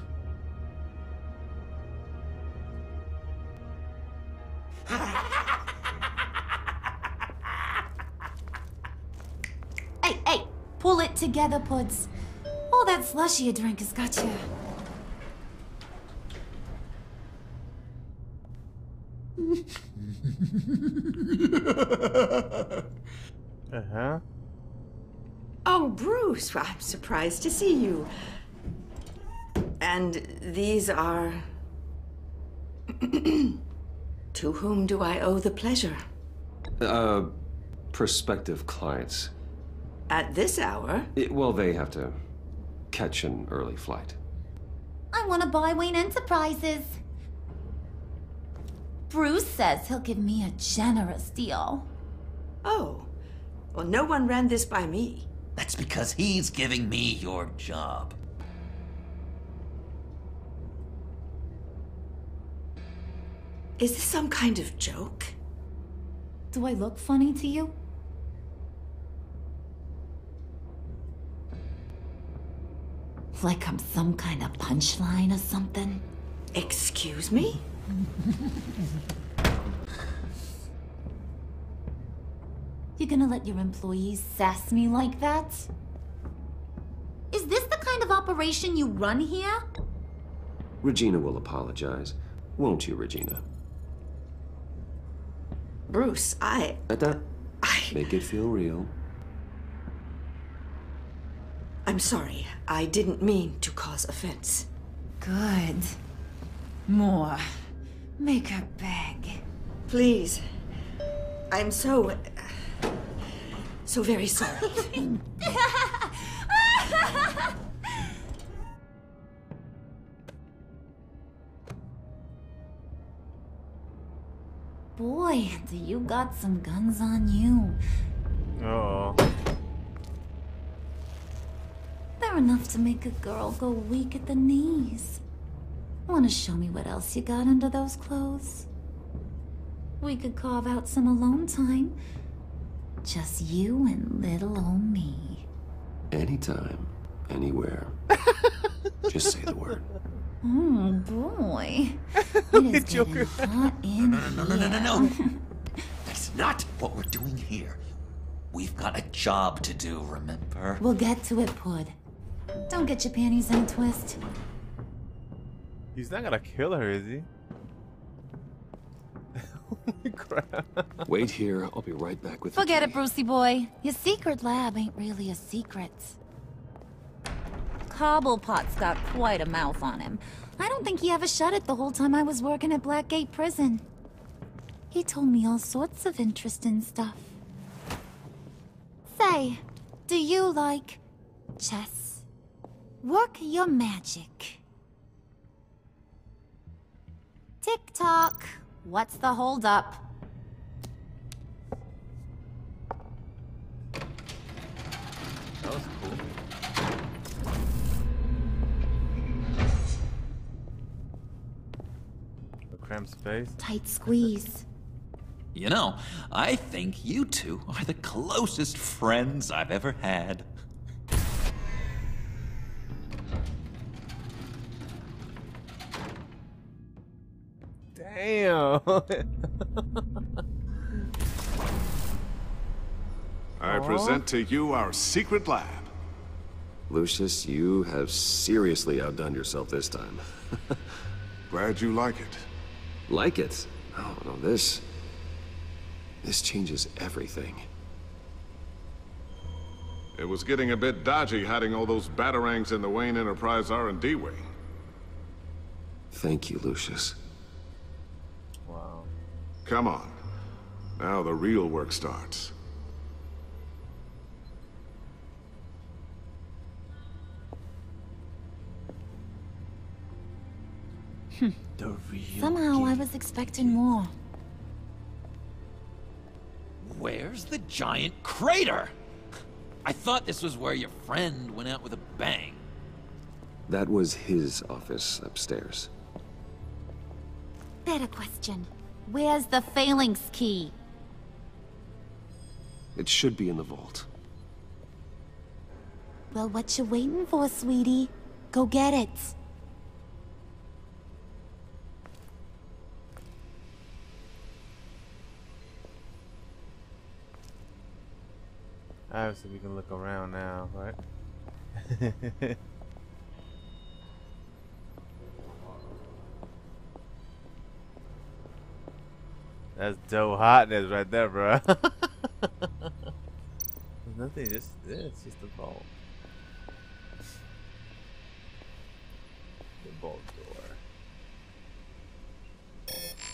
Hey, pull it together, Puds. All that slushy you drink has got you. Uh-huh. Oh, Bruce, I'm surprised to see you. And these are... To whom do I owe the pleasure? Prospective clients. At this hour? Well, they have to catch an early flight. I want to buy Wayne Enterprises. Bruce says he'll give me a generous deal. Oh, well, no one ran this by me. That's because he's giving me your job. Is this some kind of joke? Do I look funny to you? Like I'm some kind of punchline or something? Excuse me? You gonna let your employees sass me like that? Is this the kind of operation you run here? Regina will apologize. Won't you, Regina? Bruce, Make it feel real. I'm sorry. I didn't mean to cause offense. Good. More. Make her beg. Please. I'm so very sorry. Boy, do you got some guns on you. Oh. They're enough to make a girl go weak at the knees. Wanna show me what else you got under those clothes? We could carve out some alone time. Just you and little old me. Anytime, anywhere. Just say the word. Oh boy. It is getting hot in here. No. That's not what we're doing here. We've got a job to do, remember? We'll get to it, Pud. Don't get your panties in a twist. He's not gonna kill her, is he? Holy crap. Wait here, I'll be right back with Forget it, Brucey boy. Your secret lab ain't really a secret. Cobblepot's got quite a mouth on him. I don't think he ever shut it the whole time I was working at Blackgate Prison. He told me all sorts of interesting stuff. Say, do you like chess? Work your magic. Tick-tock. What's the holdup? That was cool. The cramped space. Tight squeeze. You know, I think you two are the closest friends I've ever had. Damn. I present to you our secret lab. Lucius, you have seriously outdone yourself this time. Glad you like it. Like it? Oh, no, this changes everything. It was getting a bit dodgy hiding all those batarangs in the Wayne Enterprise R&D wing. Thank you, Lucius. Wow. Come on. Now the real work starts. Somehow I was expecting more. Where's the giant crater? I thought this was where your friend went out with a bang. That was his office upstairs. Better question. Where's the phalanx key? It should be in the vault. Well, what you waiting for, sweetie? Go get it. Obviously, we can look around now, right? That's dope hotness right there, bro. There's nothing, it's just a vault. The vault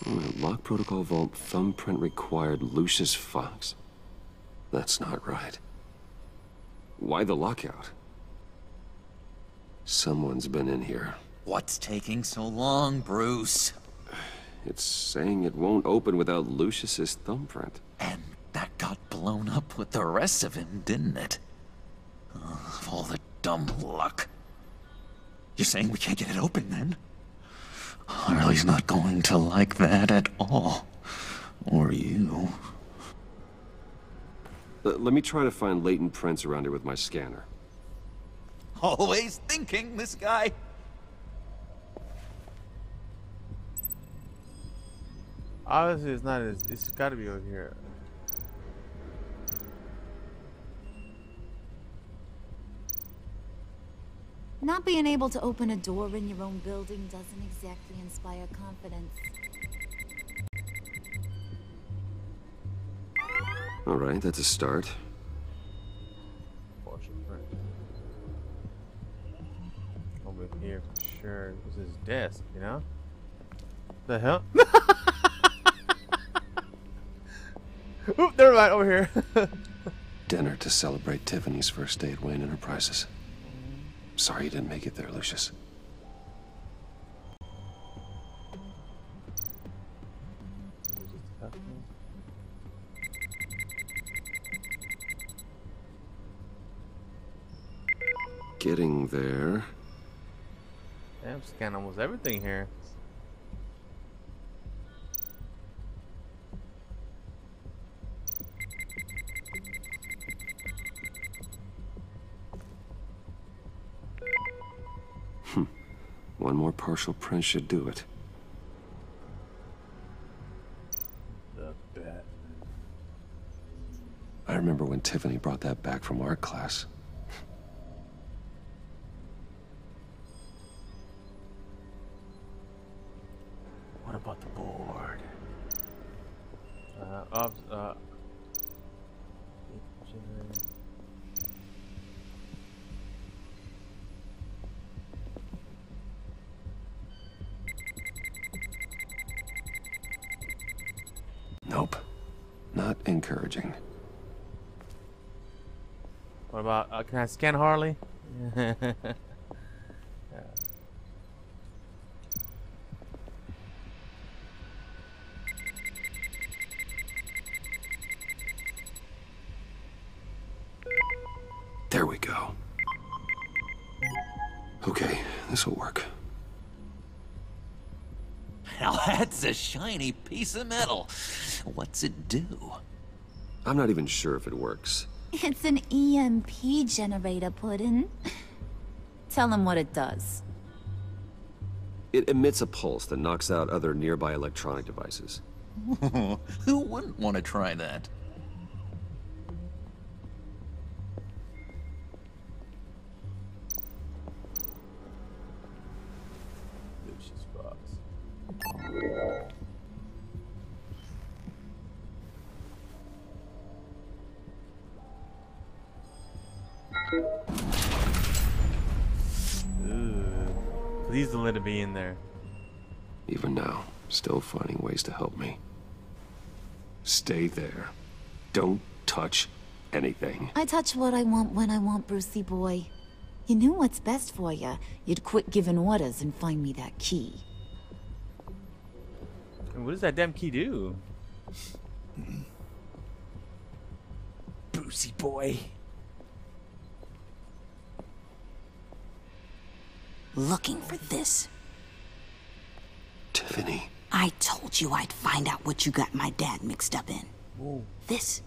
door. Lock protocol vault thumbprint required Lucius Fox. That's not right. Why the lockout? Someone's been in here. What's taking so long, Bruce? It's saying it won't open without Lucius's thumbprint. And that got blown up with the rest of him, didn't it? All the dumb luck. You're saying we can't get it open, then? Harley's not going to like that at all. Or you. Let me try to find latent prints around here with my scanner. Always thinking, this guy. Obviously, it's not as. It's got to be over here. Not being able to open a door in your own building doesn't exactly inspire confidence. All right, that's a start. Over here for sure. This is his desk, you know? The hell? Oop, never mind, over here. Dinner to celebrate Tiffany's first day at Wayne Enterprises. Sorry you didn't make it there, Lucius. Getting there. Damn, scan almost everything here. One more partial print should do it. The bat. I remember when Tiffany brought that back from art class. What about the board? Nope. Not encouraging. What about, can I scan Harley? Yeah. There we go. Okay, this will work. Now that's a shiny piece of metal. What's it do? I'm not even sure if it works. It's an EMP generator, Puddin'. Tell him what it does. It emits a pulse that knocks out other nearby electronic devices. Who wouldn't want to try that? Ooh. Please don't let it be in there. Even now, still finding ways to help me. Stay there. Don't touch anything. I touch what I want when I want, Brucey boy. You knew what's best for you. You'd quit giving orders and find me that key. What does that damn key do? Brucey boy. Looking for this. Tiffany. I told you I'd find out what you got my dad mixed up in. Whoa. This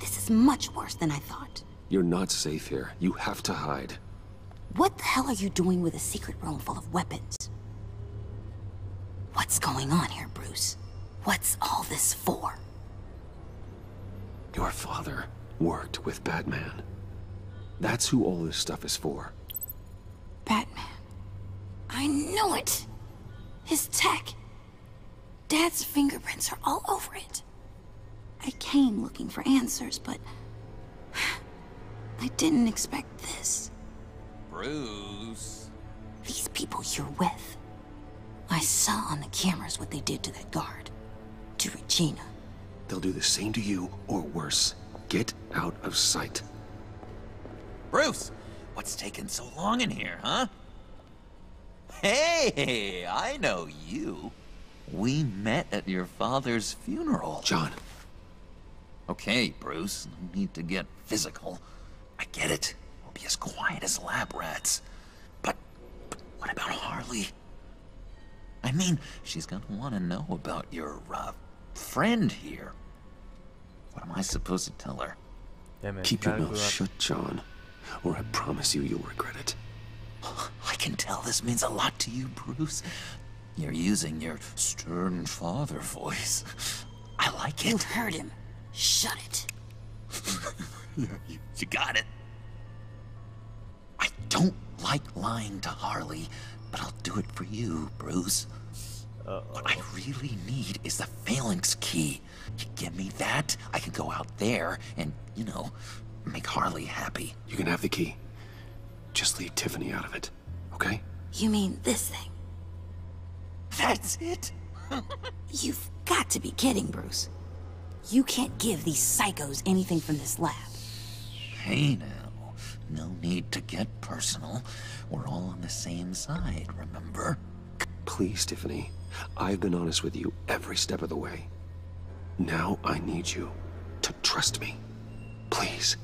is much worse than I thought. You're not safe here. You have to hide. What the hell are you doing with a secret room full of weapons? What's going on here, Bruce? What's all this for? Your father worked with Batman. That's who all this stuff is for. Batman. I knew it! His tech. Dad's fingerprints are all over it. I came looking for answers, but I didn't expect this. Bruce. These people you're with. I saw on the cameras what they did to that guard. To Regina. They'll do the same to you, or worse. Get out of sight. Bruce, what's taking so long in here, huh? Hey, I know you. We met at your father's funeral. John. Okay, Bruce, no need to get physical. I get it. We'll be as quiet as lab rats. But what about Harley? I mean, she's gonna want to know about your, friend here. What am I supposed to tell her? Yeah, man, keep your mouth shut, John, or I promise you you'll regret it. I can tell this means a lot to you, Bruce. You're using your stern father voice. I like it. You heard him. Shut it. You got it. I don't like lying to Harley, but I'll do it for you, Bruce. What I really need is the phalanx key. You give me that, I can go out there and, you know, make Harley happy. You can have the key. Just leave Tiffany out of it, okay? You mean this thing? That's it? You've got to be kidding, Bruce. You can't give these psychos anything from this lab. Hey now, no need to get personal. We're all on the same side, remember? Please, Tiffany. I've been honest with you every step of the way. Now I need you to trust me. Please.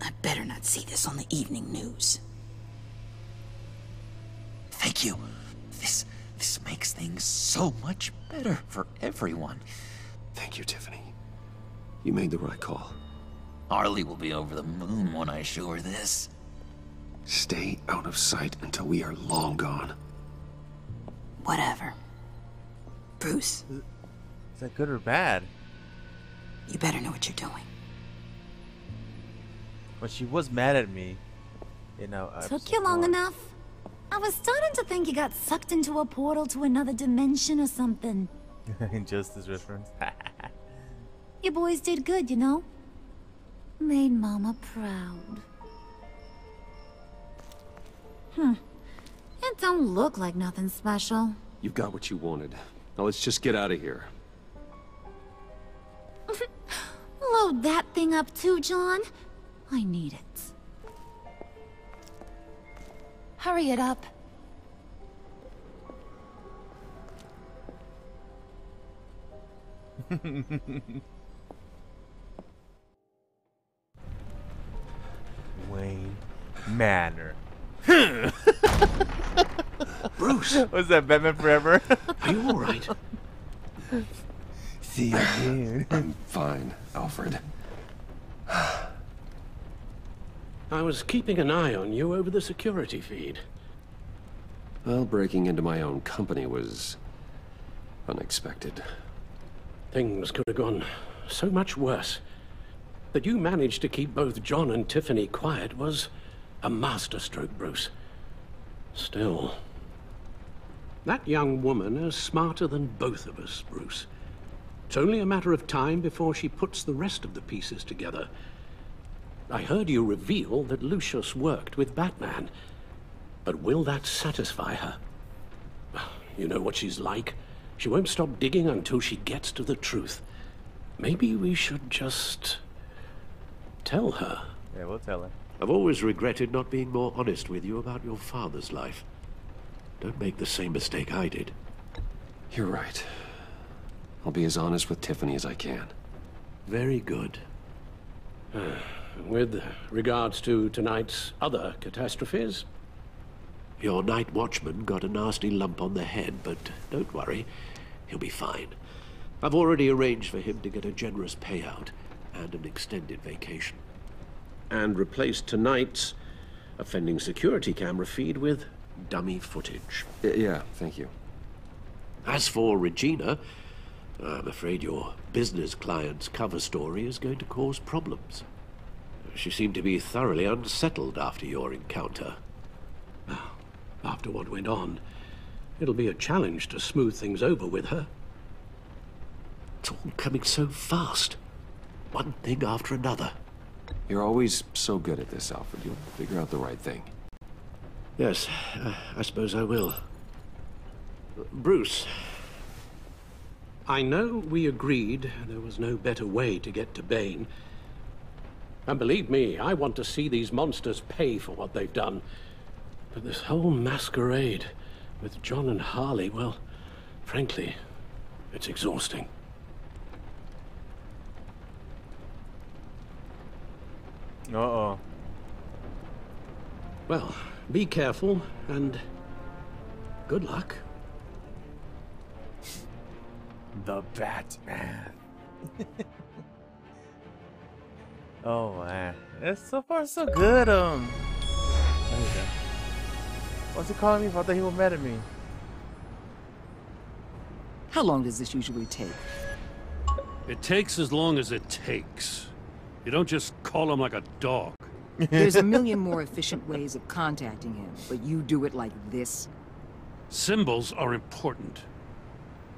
I better not see this on the evening news. Thank you. This makes things so much better for everyone. Thank you, Tiffany. You made the right call. Harley will be over the moon when I show her this. Stay out of sight until we are long gone. Whatever. Bruce. Is that good or bad? You better know what you're doing. But she was mad at me. You know. Took you long enough? I was starting to think you got sucked into a portal to another dimension or something. Injustice reference. You boys did good, you know? Made Mama proud. It don't look like nothing special. You got what you wanted. Now let's just get out of here. Load that thing up too, John. I need it. Hurry it up. Wayne Manor. Bruce! Was that Batman Forever? Are you alright? See you again. I'm fine, Alfred. I was keeping an eye on you over the security feed. Well, breaking into my own company was unexpected. Things could have gone so much worse. That you managed to keep both John and Tiffany quiet was a masterstroke, Bruce. Still, that young woman is smarter than both of us, Bruce. It's only a matter of time before she puts the rest of the pieces together. I heard you reveal that Lucius worked with Batman. But will that satisfy her? You know what she's like. She won't stop digging until she gets to the truth. Maybe we should just tell her. Yeah, we'll tell her. I've always regretted not being more honest with you about your father's life. Don't make the same mistake I did. You're right. I'll be as honest with Tiffany as I can. Very good. With regards to tonight's other catastrophes? Your night watchman got a nasty lump on the head, but don't worry. He'll be fine. I've already arranged for him to get a generous payout and an extended vacation. And replaced tonight's offending security camera feed with dummy footage. Yeah, thank you. As for Regina, I'm afraid your business client's cover story is going to cause problems. She seemed to be thoroughly unsettled after your encounter. After what went on, it'll be a challenge to smooth things over with her. It's all coming so fast. One thing after another. You're always so good at this, Alfred. You'll figure out the right thing. Yes, I suppose I will. Bruce, I know we agreed there was no better way to get to Bane. And believe me, I want to see these monsters pay for what they've done. But this whole masquerade with John and Harley, well, frankly, it's exhausting. Uh-oh. Well, be careful, and good luck. The Batman. Oh man, it's so far so good. There you go. What's he calling me? I thought he was mad at me. How long does this usually take? It takes as long as it takes. You don't just call him like a dog. There's a million more efficient ways of contacting him, but you do it like this? Symbols are important.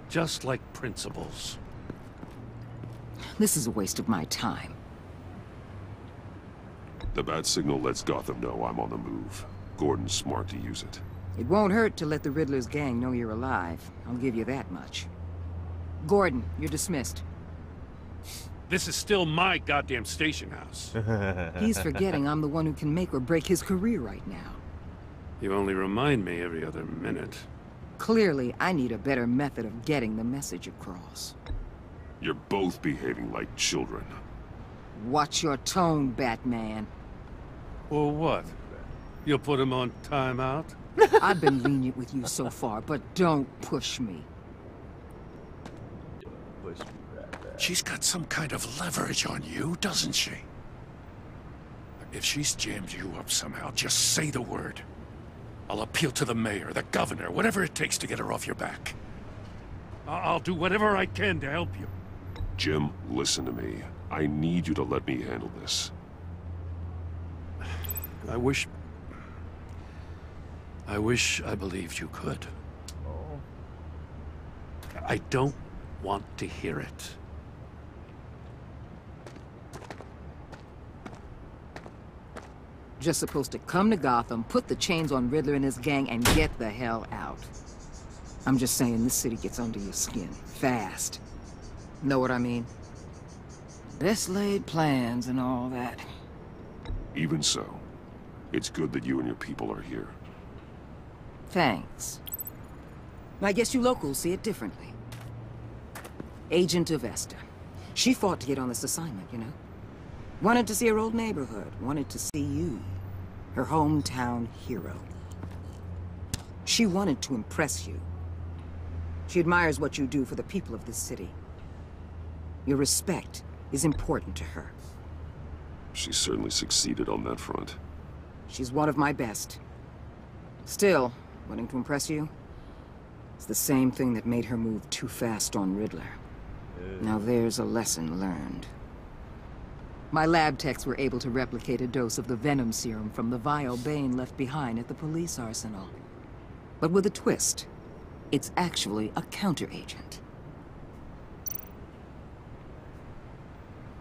Just like principles. This is a waste of my time. The bat signal lets Gotham know I'm on the move. Gordon's smart to use it. It won't hurt to let the Riddler's gang know you're alive. I'll give you that much. Gordon, you're dismissed. This is still my goddamn station house. He's forgetting I'm the one who can make or break his career right now. You only remind me every other minute. Clearly, I need a better method of getting the message across. You're both behaving like children. Watch your tone, Batman. Or what? You'll put him on timeout? I've been lenient with you so far, but don't push me. She's got some kind of leverage on you, doesn't she? If she's jammed you up somehow, just say the word. I'll appeal to the mayor, the governor, whatever it takes to get her off your back. I'll do whatever I can to help you. Jim, listen to me. I need you to let me handle this. I wish I believed you could. Oh. I don't want to hear it. Just supposed to come to Gotham, put the chains on Riddler and his gang, and get the hell out. I'm just saying, this city gets under your skin. Fast. Know what I mean? Best laid plans and all that. Even so, it's good that you and your people are here. Thanks. I guess you locals see it differently. Agent of Esther. She fought to get on this assignment, you know? Wanted to see her old neighborhood. Wanted to see you. Her hometown hero. She wanted to impress you. She admires what you do for the people of this city. Your respect is important to her. She certainly succeeded on that front. She's one of my best. Still, wanting to impress you? It's the same thing that made her move too fast on Riddler. Now there's a lesson learned. My lab techs were able to replicate a dose of the venom serum from the vial Bane left behind at the police arsenal. But with a twist. It's actually a counter-agent.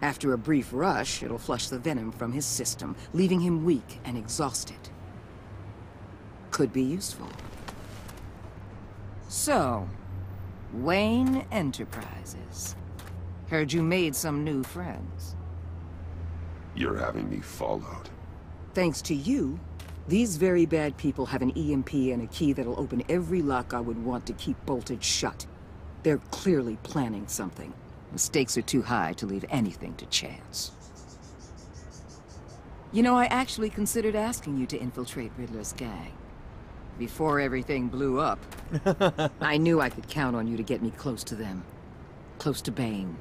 After a brief rush, it'll flush the venom from his system, leaving him weak and exhausted. Could be useful. So, Wayne Enterprises. Heard you made some new friends. You're having me followed. Thanks to you, these very bad people have an EMP and a key that'll open every lock I would want to keep bolted shut. They're clearly planning something. The stakes are too high to leave anything to chance. You know, I actually considered asking you to infiltrate Riddler's gang. Before everything blew up, I knew I could count on you to get me close to them. Close to Bane.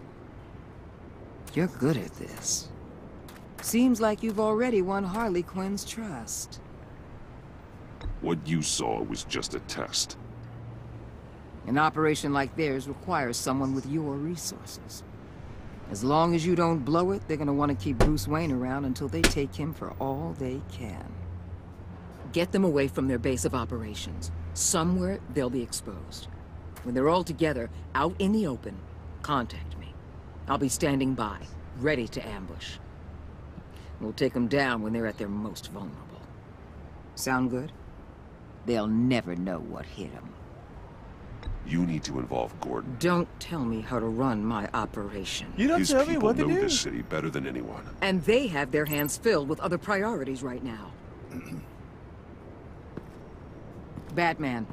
You're good at this. Seems like you've already won Harley Quinn's trust. What you saw was just a test. An operation like theirs requires someone with your resources. As long as you don't blow it, they're gonna want to keep Bruce Wayne around until they take him for all they can. Get them away from their base of operations. Somewhere they'll be exposed. When they're all together, out in the open, contact me. I'll be standing by, ready to ambush. We'll take them down when they're at their most vulnerable. Sound good? They'll never know what hit them. You need to involve Gordon. Don't tell me how to run my operation. You don't tell me what to do. His people know this city better than anyone. And they have their hands filled with other priorities right now. Batman.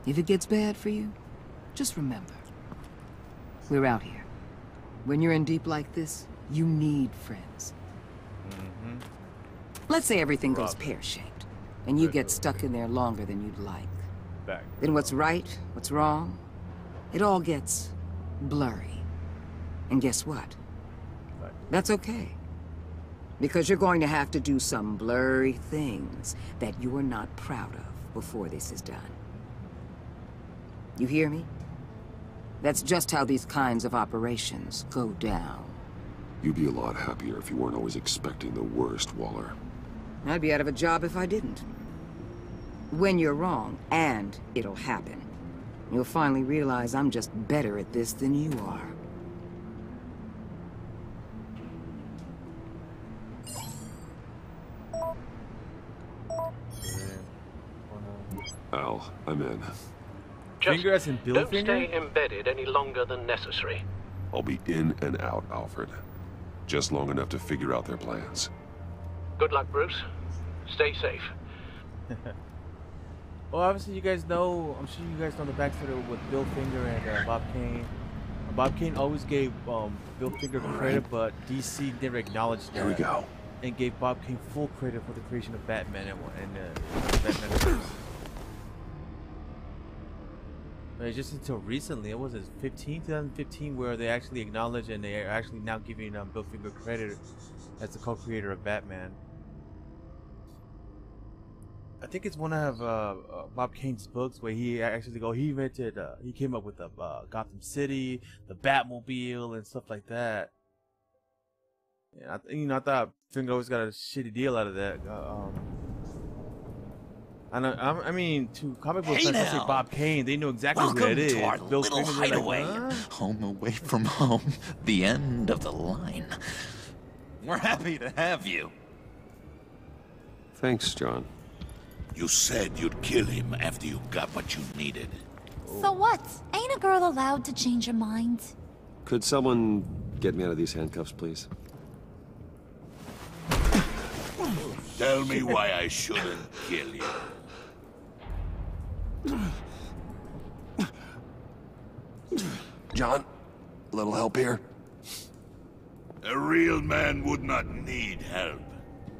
If it gets bad for you, just remember. We're out here. When you're in deep like this, you need friends. Let's say everything goes pear-shaped, and you get stuck in there longer than you'd like. Then what's right, what's wrong, it all gets blurry. And guess what? That's okay. Because you're going to have to do some blurry things that you're not proud of before this is done. You hear me? That's just how these kinds of operations go down. You'd be a lot happier if you weren't always expecting the worst, Waller. I'd be out of a job if I didn't. When you're wrong, and it'll happen, you'll finally realize I'm just better at this than you are. Al, I'm in. Finger as in Bill don't Finger? stay embedded any longer than necessary. I'll be in and out, Alfred. Just long enough to figure out their plans. Good luck, Bruce. Stay safe. Well, obviously you guys know, I'm sure you guys know the backstory with Bill Finger and Bob Kane. Bob Kane always gave Bill Finger credit, but DC never acknowledged that. Here we go. And gave Bob Kane full credit for the creation of Batman and Batman. But just until recently, it was 2015, where they actually acknowledged and they are actually now giving Bill Finger credit as the co-creator of Batman. I think it's one of Bob Kane's books where he actually he invented, he came up with the Gotham City, the Batmobile, and stuff like that. Yeah, I thought Finger always got a shitty deal out of that. I mean, to comic book fans, say Bob Kane, they know exactly who that is. Welcome to our Bill little Finger, hideaway. like, Home away from home. The end of the line. We're happy to have you. Thanks, John. You said you'd kill him after you got what you needed. So what? Ain't a girl allowed to change her mind? Could someone get me out of these handcuffs, please? Tell me why I shouldn't kill you. John, a little help here? A real man would not need help.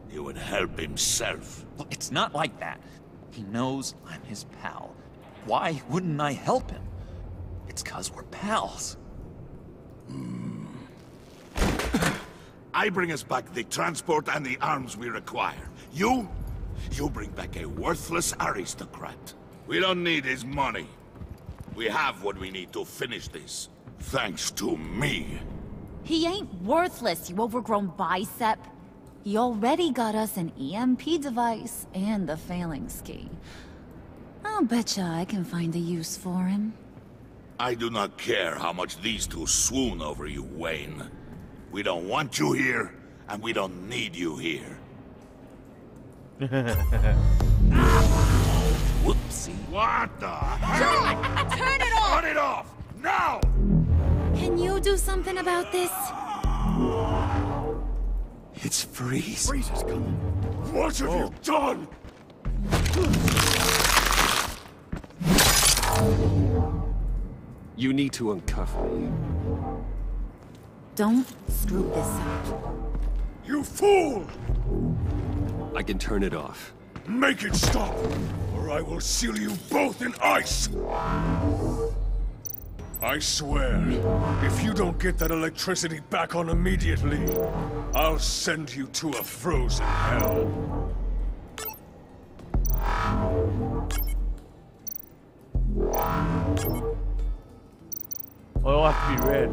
He would help himself. Look, it's not like that. He knows I'm his pal. Why wouldn't I help him? It's 'cause we're pals. I bring us back the transport and the arms we require. You bring back a worthless aristocrat. We don't need his money. We have what we need to finish this. Thanks to me. He ain't worthless, you overgrown bicep. He already got us an EMP device and the phalanx key. I'll betcha I can find a use for him. I do not care how much these two swoon over you, Wayne. We don't want you here, and we don't need you here. Whoopsie. What the hell? Turn it off! Turn it off! Now! Can you do something about this? It's Freeze. Freeze is coming. What have you done? You need to uncuff me. Don't screw this up. You fool! I can turn it off. Make it stop, or I will seal you both in ice! I swear, if you don't get that electricity back on immediately, I'll send you to a frozen hell. Oh, it'll have to be red.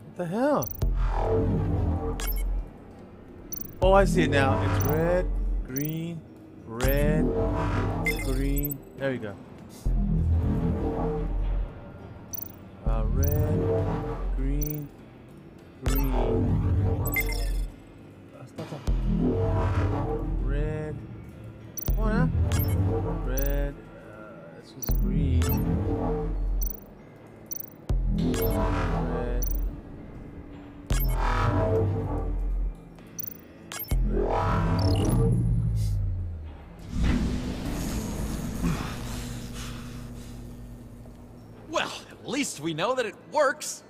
What the hell? Oh, I see it now. It's red, green, red, green. There we go. Red, green, green. Stop. Red. Come on now. Red. This was green. Red. Well, at least we know that it works.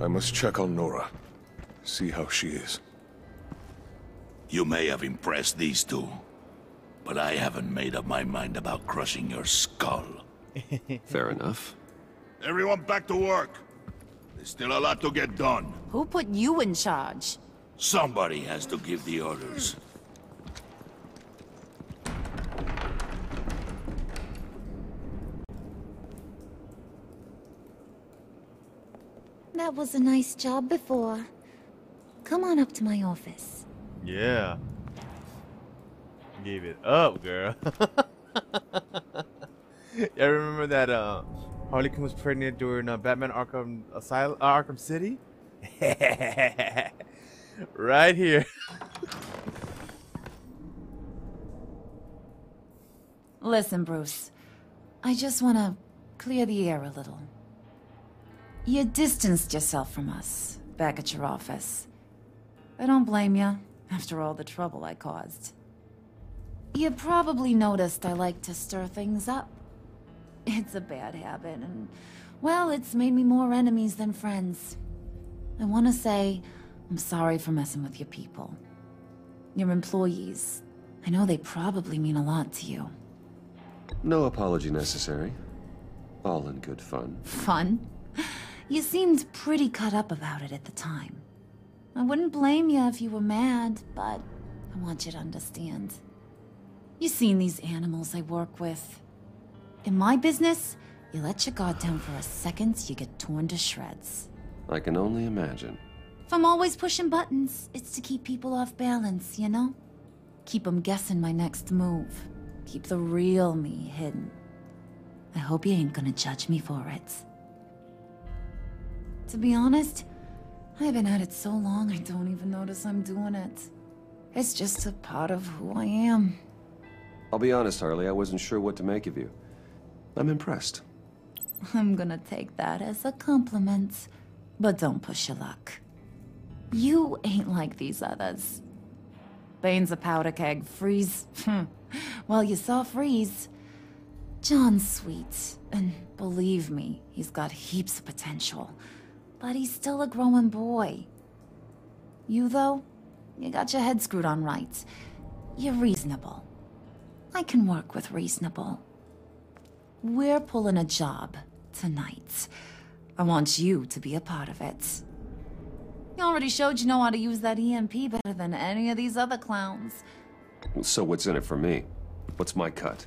I must check on Nora. See how she is. You may have impressed these two, but I haven't made up my mind about crushing your skull. Fair enough. Everyone back to work. There's still a lot to get done. Who put you in charge? Somebody has to give the orders. That was a nice job before. Come on up to my office. Yeah. Gave it up, girl. Yeah, remember that Harley Quinn was pregnant during Batman Arkham Asylum, Arkham City? Right here. Listen, Bruce. I just want to clear the air a little. You distanced yourself from us back at your office. I don't blame you, after all the trouble I caused. You probably noticed I like to stir things up. It's a bad habit, and, well, it's made me more enemies than friends. I want to say I'm sorry for messing with your people. Your employees. I know they probably mean a lot to you. No apology necessary. All in good fun. Fun? You seemed pretty cut up about it at the time. I wouldn't blame you if you were mad, but I want you to understand. You seen these animals I work with. In my business, you let your guard down for a second, you get torn to shreds. I can only imagine. If I'm always pushing buttons, it's to keep people off balance, you know? Keep them guessing my next move. Keep the real me hidden. I hope you ain't gonna judge me for it. To be honest, I've been at it so long I don't even notice I'm doing it. It's just a part of who I am. I'll be honest, Harley, I wasn't sure what to make of you. I'm impressed. I'm gonna take that as a compliment. But don't push your luck. You ain't like these others. Bane's a powder keg, Freeze. Well, you saw Freeze. John's sweet, and believe me, he's got heaps of potential. But he's still a growing boy. You, though, you got your head screwed on right. You're reasonable. I can work with reasonable. We're pulling a job tonight. I want you to be a part of it. You already showed you know how to use that EMP better than any of these other clowns. So what's in it for me? What's my cut?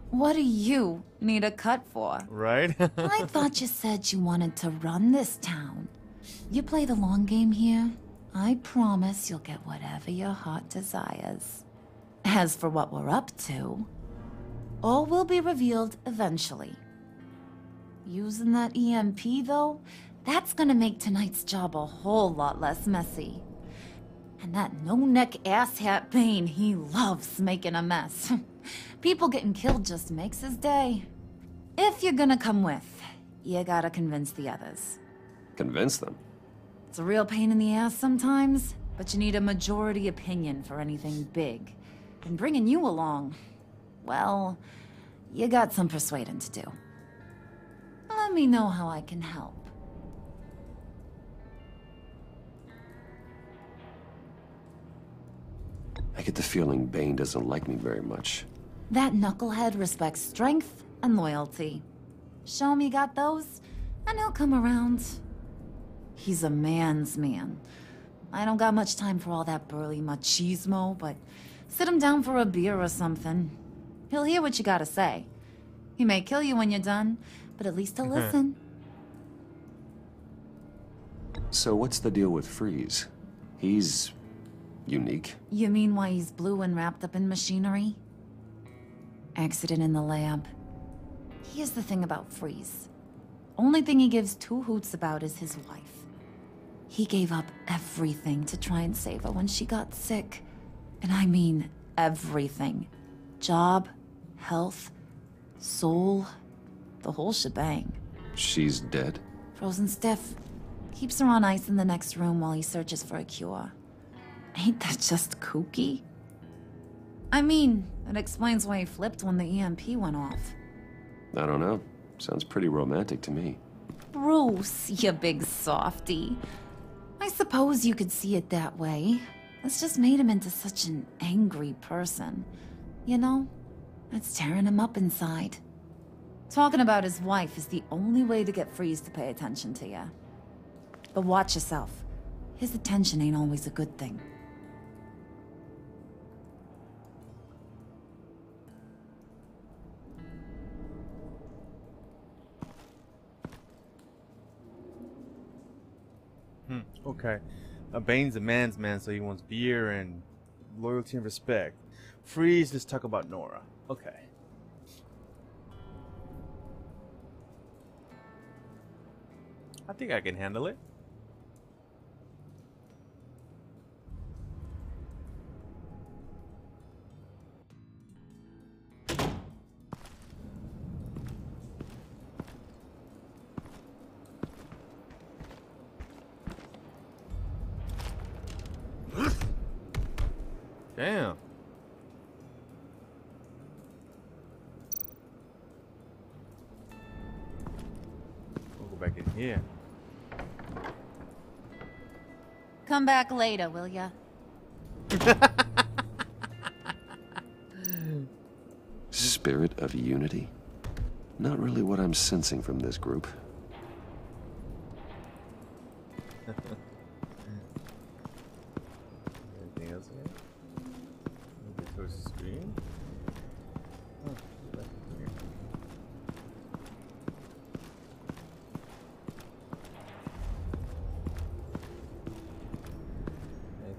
What do you need a cut for? Right? I thought you said you wanted to run this town. You play the long game here, I promise you'll get whatever your heart desires. As for what we're up to, all will be revealed eventually. Using that EMP, though, that's gonna make tonight's job a whole lot less messy. And that no-neck asshat Bane, he loves making a mess. People getting killed just makes his day. If you're gonna come with, you gotta convince the others. Convince them? It's a real pain in the ass sometimes, but you need a majority opinion for anything big. And bringing you along, well, you got some persuading to do. Let me know how I can help. I get the feeling Bane doesn't like me very much. That knucklehead respects strength and loyalty. Show him you got those, and he'll come around. He's a man's man. I don't got much time for all that burly machismo, but sit him down for a beer or something. He'll hear what you gotta say. He may kill you when you're done, but at least he'll listen. So what's the deal with Freeze? He's unique? You mean why he's blue and wrapped up in machinery? Accident in the lab. Here's the thing about Freeze. Only thing he gives two hoots about is his wife. He gave up everything to try and save her when she got sick. And I mean everything. Job, health, soul, the whole shebang. She's dead? Frozen stiff. Keeps her on ice in the next room while he searches for a cure. Ain't that just kooky? I mean, it explains why he flipped when the EMP went off. I don't know. Sounds pretty romantic to me. Bruce, you big softy. I suppose you could see it that way. It's just made him into such an angry person. You know, it's tearing him up inside. Talking about his wife is the only way to get Freeze to pay attention to you. But watch yourself. His attention ain't always a good thing. Okay. Bane's a man's man, so he wants beer and loyalty and respect. Freeze, just talk about Nora. Okay. I think I can handle it. Damn. We'll go back in here. Come back later, will ya? Spirit of unity? Not really what I'm sensing from this group. Anything else here? Maybe towards the screen. Oh, back here.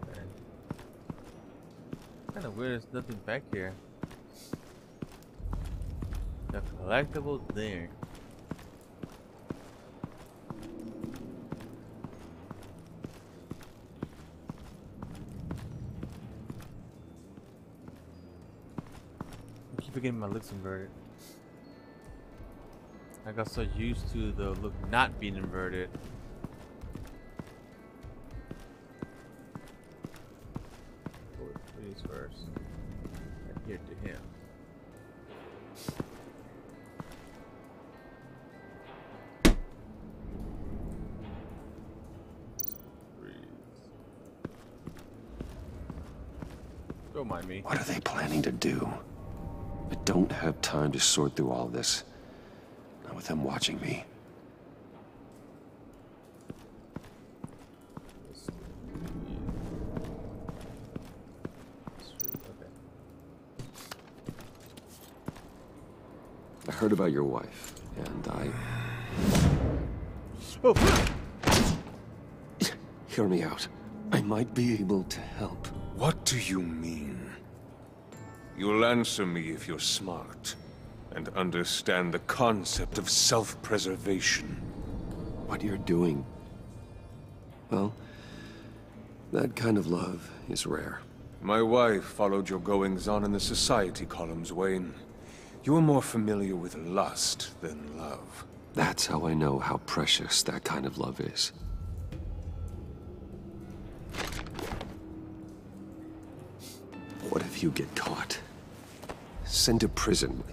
Okay. Kind of weird. There's nothing back here. The collectible there. I keep forgetting my look's inverted. I got so used to the look not being inverted. Please first. Adhere to him. Don't mind me. What are they planning to do? I don't have time to sort through all this. Not with them watching me. heard about your wife, and Hear me out. I might be able to help. What do you mean? You'll answer me if you're smart, and understand the concept of self-preservation. What you're doing, well, that kind of love is rare. My wife followed your goings-on in the society columns, Wayne. You're more familiar with lust than love. That's how I know how precious that kind of love is. What if you get caught? Sent to prison?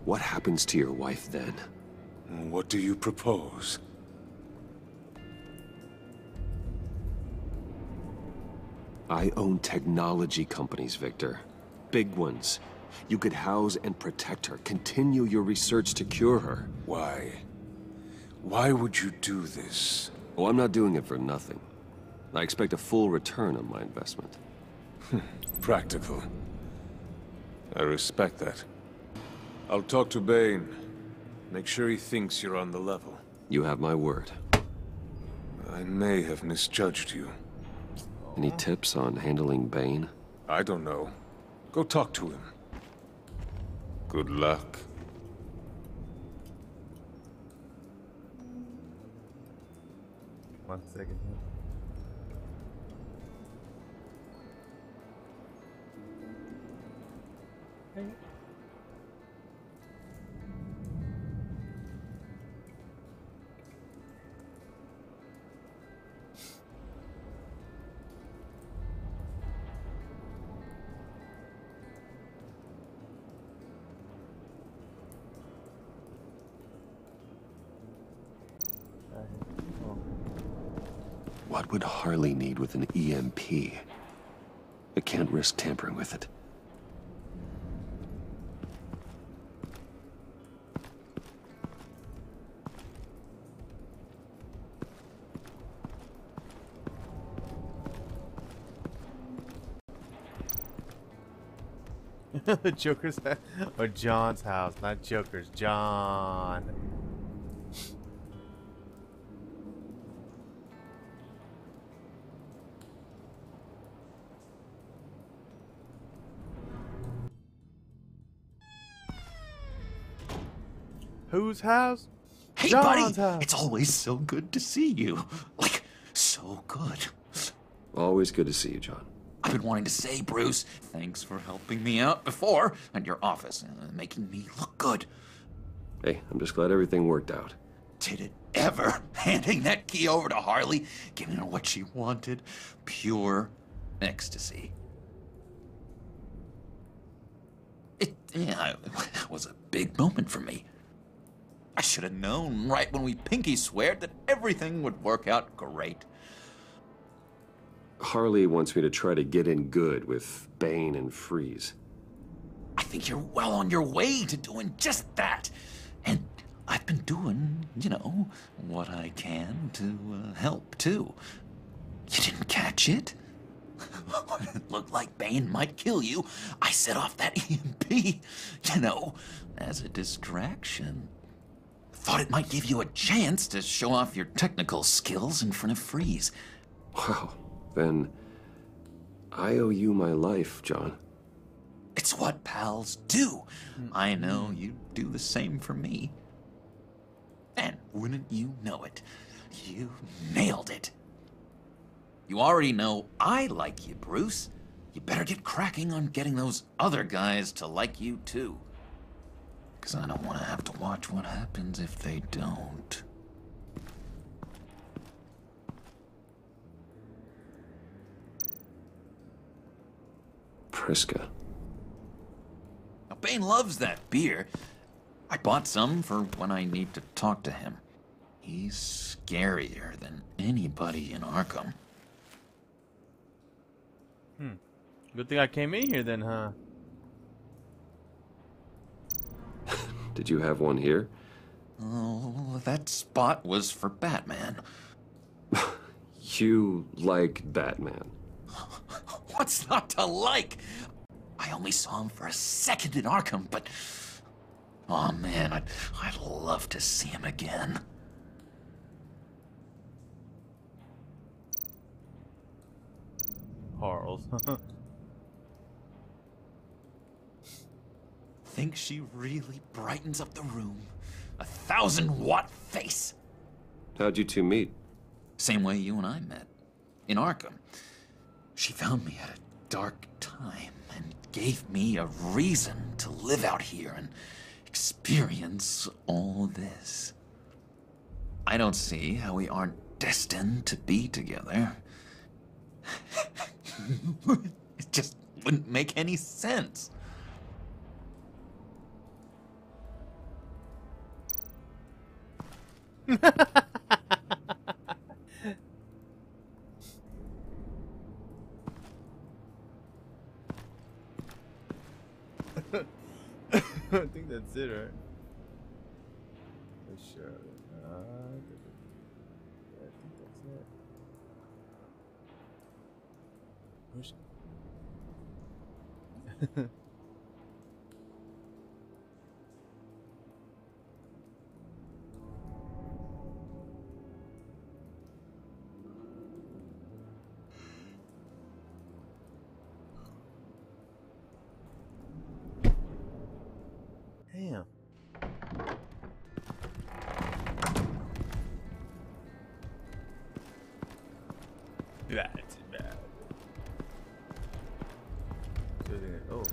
What happens to your wife then? What do you propose? I own technology companies, Victor. Big ones. You could house and protect her, continue your research to cure her. Why? Why would you do this? Oh, I'm not doing it for nothing. I expect a full return on my investment. Practical. I respect that. I'll talk to Bane. Make sure he thinks you're on the level. You have my word. I may have misjudged you. Any tips on handling Bane? I don't know. Go talk to him. Good luck. One second. What would Harley need with an EMP? I can't risk tampering with it. Joker's house, or John's house, not Joker's. John. Whose house? Hey, John's buddy! house. It's always so good to see you. Like, so good. Always good to see you, John. I've been wanting to say, Bruce, thanks for helping me out before at your office, making me look good. Hey, I'm just glad everything worked out. Did it ever? Handing that key over to Harley, giving her what she wanted. Pure ecstasy. It was a big moment for me. I should have known right when we pinky sweared that everything would work out great. Harley wants me to try to get in good with Bane and Freeze. I think you're well on your way to doing just that. And I've been doing, you know, what I can to help, too. You didn't catch it? When it looked like Bane might kill you, I set off that EMP, you know, as a distraction. Thought it might give you a chance to show off your technical skills in front of Freeze. Wow, then I owe you my life, John. It's what pals do. I know you'd do the same for me. And wouldn't you know it, you nailed it. You already know I like you, Bruce. You better get cracking on getting those other guys to like you, too. Because I don't want to have to watch what happens if they don't. Priska. Now, Bane loves that beer. I bought some for when I need to talk to him. He's scarier than anybody in Arkham. Good thing I came in here then, huh? Did you have one here? Oh, that spot was for Batman. You like Batman. What's not to like? I only saw him for a second in Arkham, but Oh man, I'd love to see him again. Harles. Think she really brightens up the room? 1,000-watt face! How'd you two meet? Same way you and I met. In Arkham. She found me at a dark time and gave me a reason to live out here and experience all this. I don't see how we aren't destined to be together. It just wouldn't make any sense. I think that's it, right? For sure. I think that's it. Push. Damn. That's bad. Oh,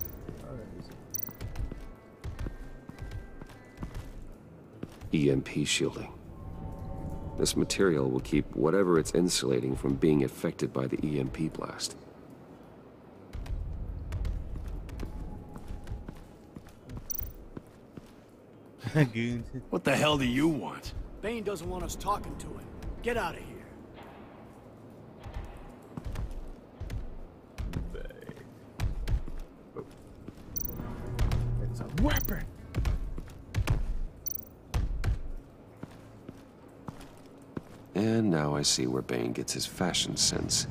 EMP shielding. This material will keep whatever it's insulating from being affected by the EMP blast. What the hell do you want? Bane doesn't want us talking to him. Get out of here. It's a weapon. And now I see where Bane gets his fashion sense.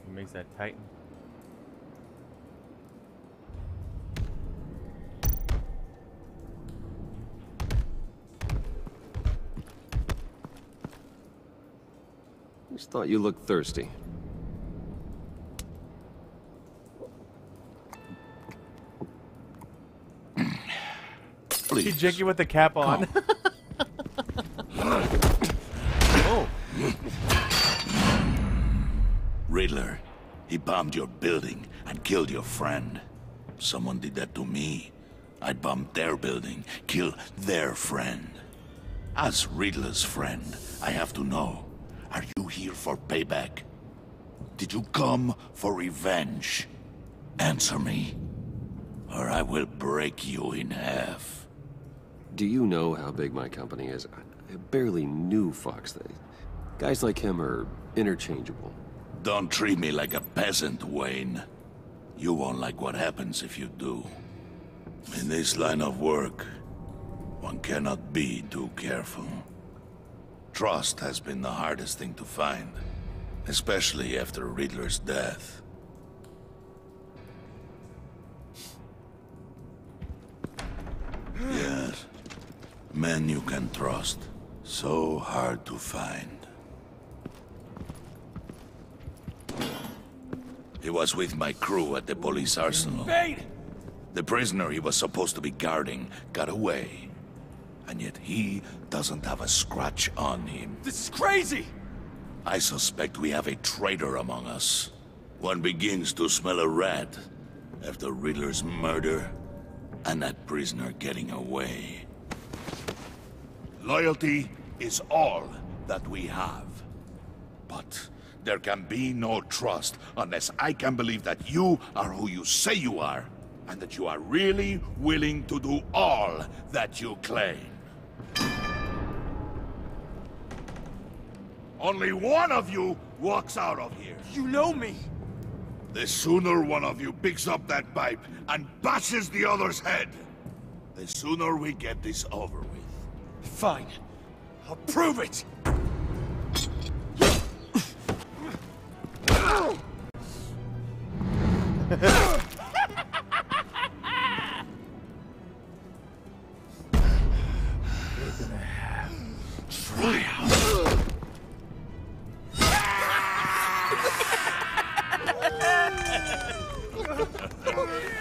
He makes that Titan. Just thought you looked thirsty. Please. He jerky with the cap on. Oh. Riddler, he bombed your building and killed your friend. Someone did that to me. I'd bomb their building, kill their friend. As Riddler's friend, I have to know, are you here for payback? Did you come for revenge? Answer me, or I will break you in half. Do you know how big my company is? I barely knew Fox. Guys like him are interchangeable. Don't treat me like a peasant, Wayne. You won't like what happens if you do. In this line of work, one cannot be too careful. Trust has been the hardest thing to find, especially after Riddler's death. Yes. Men you can trust. So hard to find. He was with my crew at the police arsenal. Bane! The prisoner he was supposed to be guarding got away. And yet he doesn't have a scratch on him. This is crazy! I suspect we have a traitor among us. One begins to smell a rat after Riddler's murder and that prisoner getting away. Loyalty is all that we have. But there can be no trust unless I can believe that you are who you say you are, and that you are really willing to do all that you claim. Only one of you walks out of here. You know me! The sooner one of you picks up that pipe and bashes the other's head, the sooner we get this over with. Fine. I'll prove it!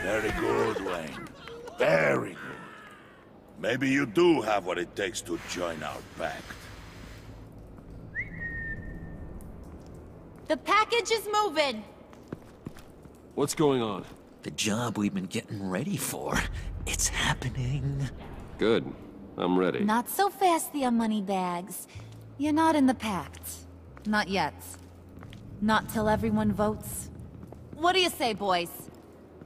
Very good, Wayne. Very good. Maybe you do have what it takes to join our pact. The package is moving. What's going on? The job we've been getting ready for. It's happening. Good. I'm ready. Not so fast, the Moneybags. You're not in the Pact. Not yet. Not till everyone votes. What do you say, boys?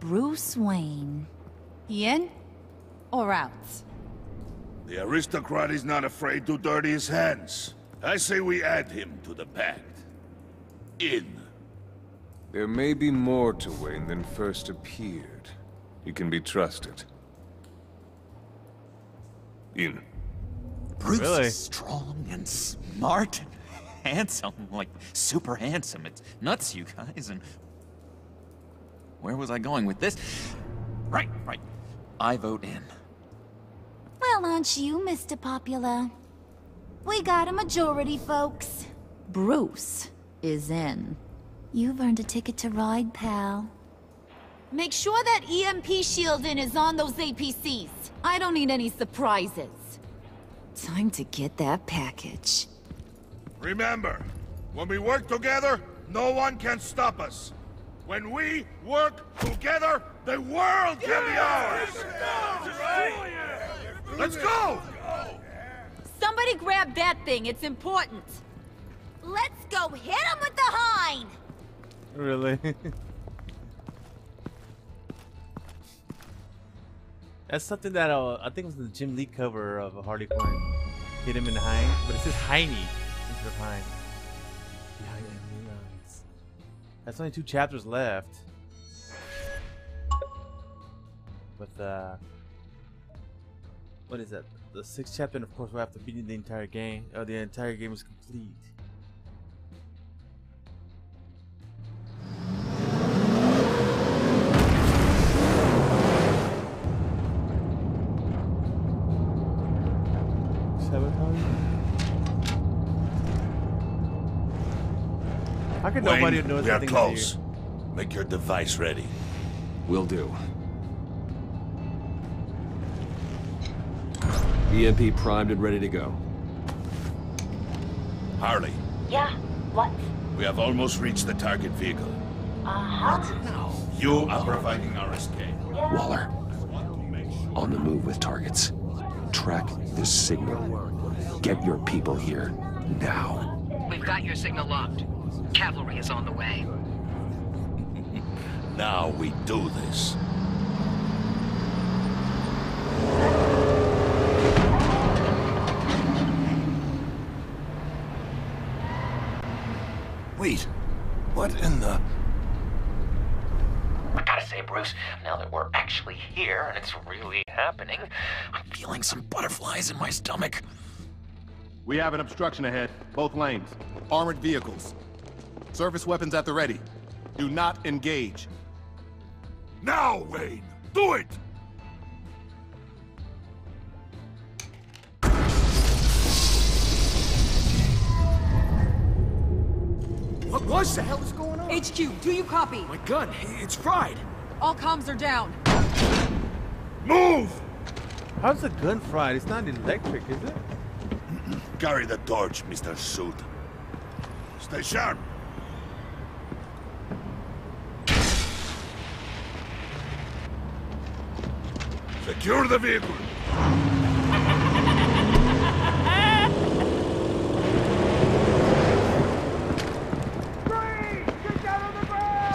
Bruce Wayne. He in? Or out? The aristocrat is not afraid to dirty his hands. I say we add him to the pact. In. There may be more to Wayne than first appeared. He can be trusted. In. Bruce Really? is strong and smart and handsome, like super handsome. It's nuts, you guys. And where was I going with this? Right. I vote in. Well, aren't you, Mr. Popular? We got a majority, folks. Bruce is in. You've earned a ticket to ride, pal. Make sure that EMP shielding is on those APCs. I don't need any surprises. Time to get that package. Remember, when we work together, no one can stop us. When we work together, the world can be ours! Let's go! Somebody grab that thing, it's important. Let's go hit him with the hind! Really? That's something that I think it was the Jim Lee cover of Harley Quinn. Hit him in the hind, but it says hiney instead of hind. Behind enemy lines. That's only 2 chapters left. But what is that? The 6th chapter, and of course we'll have to beat the entire game. Oh, the entire game is complete. How could nobody know we are anything close. Make your device ready. Will do. EMP primed and ready to go. Harley, Yeah, what? we have almost reached the target vehicle. Uh-huh. You are providing our escape. Waller. On the move with targets. Track this signal. Get your people here, now. We've got your signal locked. Cavalry is on the way. Now we do this. Wait, what in the... I gotta say, Bruce, now that we're actually here and it's really happening, I'm feeling some butterflies in my stomach. We have an obstruction ahead, both lanes. Armored vehicles. Service weapons at the ready. Do not engage. Now, Wayne! Do it! What was that? What the hell is going on? HQ, do you copy? My gun, it's fried. All comms are down. Move! How's the gun fried? It's not electric, is it? Carry the torch, Mr. Suit. Stay sharp. Secure the vehicle.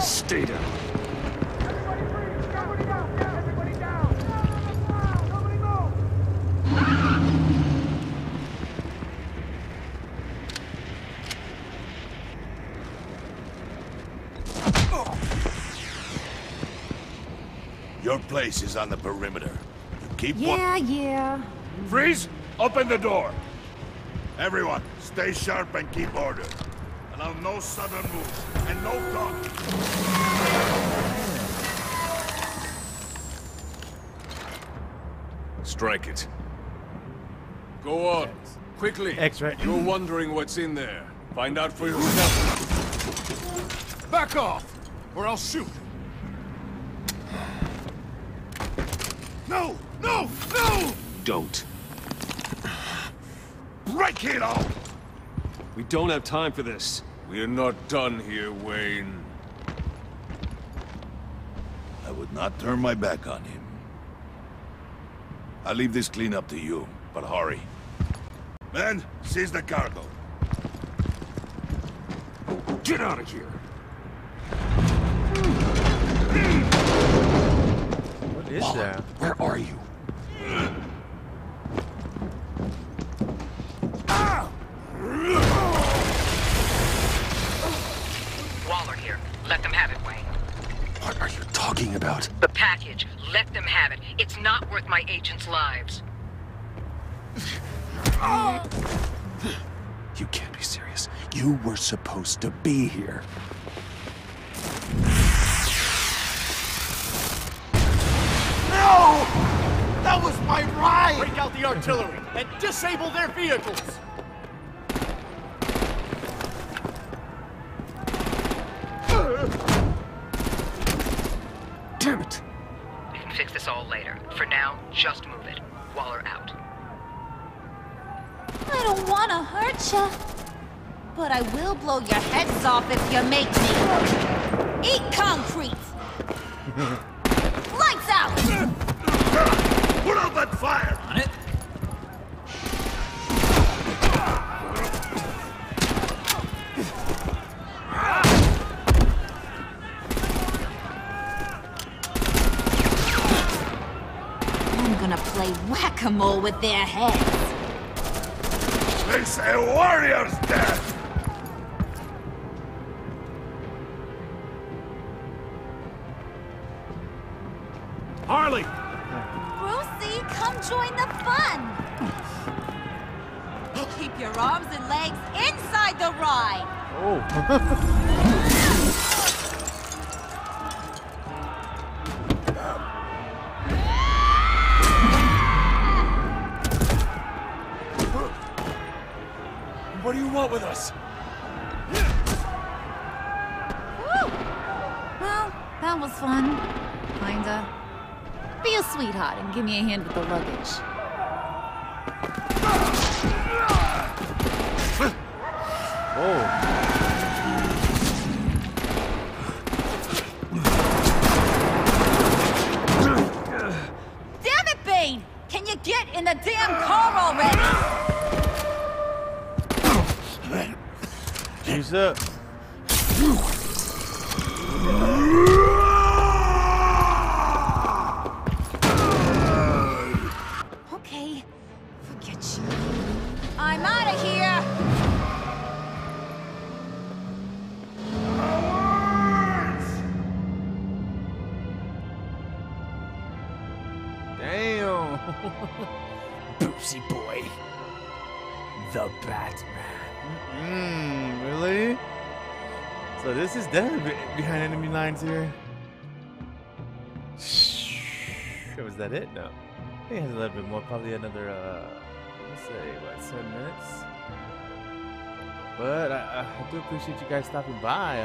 Stay down. Your place is on the perimeter. You keep Yeah. Freeze! Open the door! Everyone, stay sharp and keep order. Allow no sudden moves, and no talking. Strike it. Go on, quickly. X-ray. You're wondering what's in there. Find out for yourself. Back off, or I'll shoot. No! No! No! Don't. Break it all! We don't have time for this. We're not done here, Wayne. I would not turn my back on him. I'll leave this cleanup to you, but hurry. Men, seize the cargo. Get out of here! What is that? Where are you? Waller here. Let them have it, Wayne. What are you talking about? The package. Let them have it. It's not worth my agents' lives. You can't be serious. You were supposed to be here. No! That was my ride! Break out the artillery and disable their vehicles! Damn it! We can fix this all later. For now, just move it. Waller out. I don't want to hurt ya, but I will blow your heads off if you make me. Eat concrete! Lights out! Put out that fire! On it. I'm gonna play whack-a-mole with their heads. It's a warrior's death! Harley! Brucey, come join the fun! Keep your arms and legs inside the ride! What do you want with us? Woo! Well, that was fun. Kinda. Be a sweetheart and give me a hand with the luggage. Damn it, Bane! Can you get in the damn car already? She's up. Okay, forget you. I'm out of here! Damn. Boopsy boy. The Batman. Really? So this is definitely behind enemy lines here. Was that it? No. I think it has a little bit more. Probably another, let's say, what, 7 minutes? But I do appreciate you guys stopping by.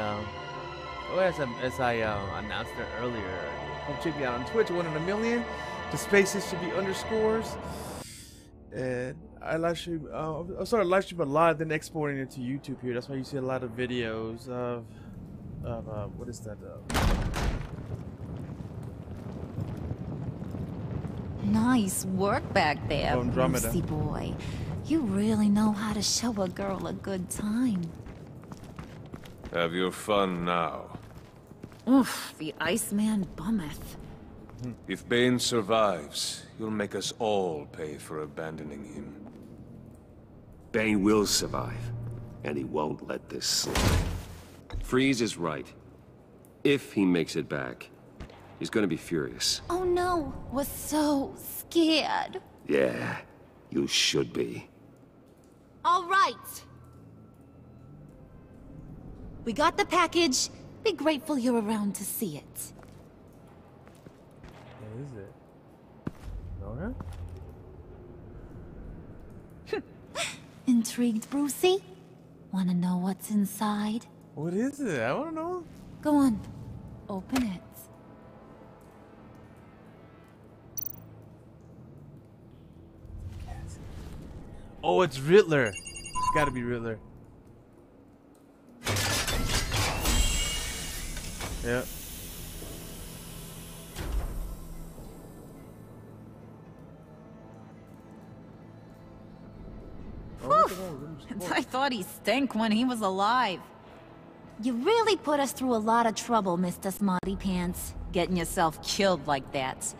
As I announced it earlier, come check me out on Twitch, 1 in a million. The spaces should be underscores. And I live stream, I started live streaming live, then exporting it to YouTube here. That's why you see a lot of videos of what is that? Nice work back there, Andromeda. Brucey boy. You really know how to show a girl a good time. Have your fun now. Oof, the Iceman bummeth. If Bane survives, you'll make us all pay for abandoning him. Bane will survive, and he won't let this slide. Freeze is right. If he makes it back, he's gonna be furious. Oh no, was so scared. Yeah, you should be. All right. We got the package. Be grateful you're around to see it. What is it? Nora? Intrigued, Brucey? Wanna know what's inside? What is it? I wanna know. Go on. Open it. Oh, it's Riddler. It's gotta be Riddler. Yep. I thought he stank when he was alive. You really put us through a lot of trouble, Mr. Smarty Pants. Getting yourself killed like that.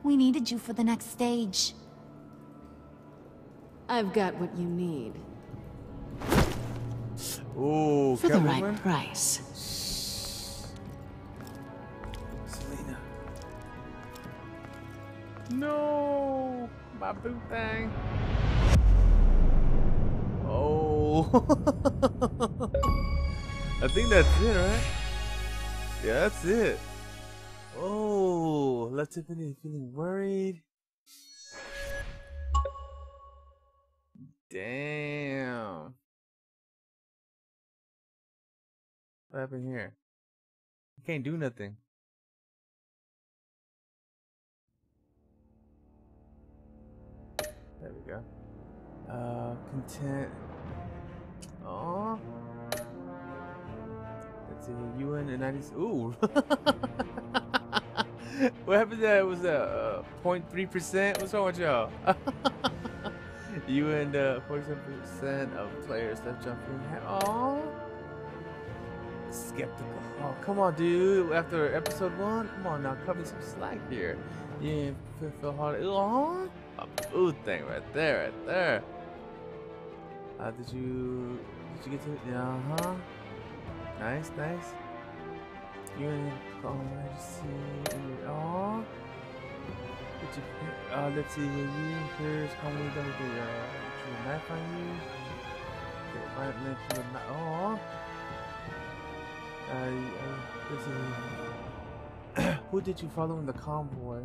We needed you for the next stage. I've got what you need. Ooh, for the right price. Selena. No, my boo thing. Oh. I think that's it, right? Yeah, that's it. Oh, left Tiffany feeling worried. Damn. What happened here? You can't do nothing. There we go. Content. Oh. Let's see. UN and 90s. Ooh. What happened to that? It was 0.3%. What's wrong with y'all? You and 47% of players left jumping. Oh. Skeptical. Oh, come on, dude. After episode 1, come on now, cut me some slack here. Yeah, feel hard. Oh, a boo thing right there, right there. Did you get to it? Yeah, Nice, nice. You and oh. Let's see. You here's commonly done with the knife on you. Oh. Who did you follow in the convoy?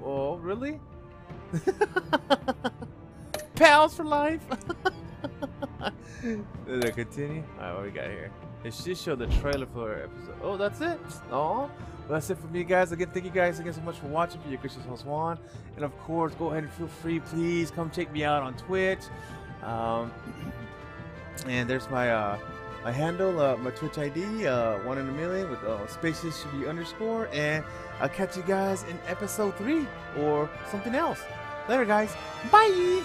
Oh, really? Pals for life. Did it continue? Alright, what we got here? It should show the trailer for episode. Oh, that's it. Oh, well, that's it for me, guys. Again, thank you guys again so much for watching. For your gracious host Juan, and of course, go ahead and feel free, please come check me out on Twitch. And there's my my handle, my Twitch ID, 1 in a million with spaces should be underscore, and I'll catch you guys in episode 3 or something else. Later, guys. Bye.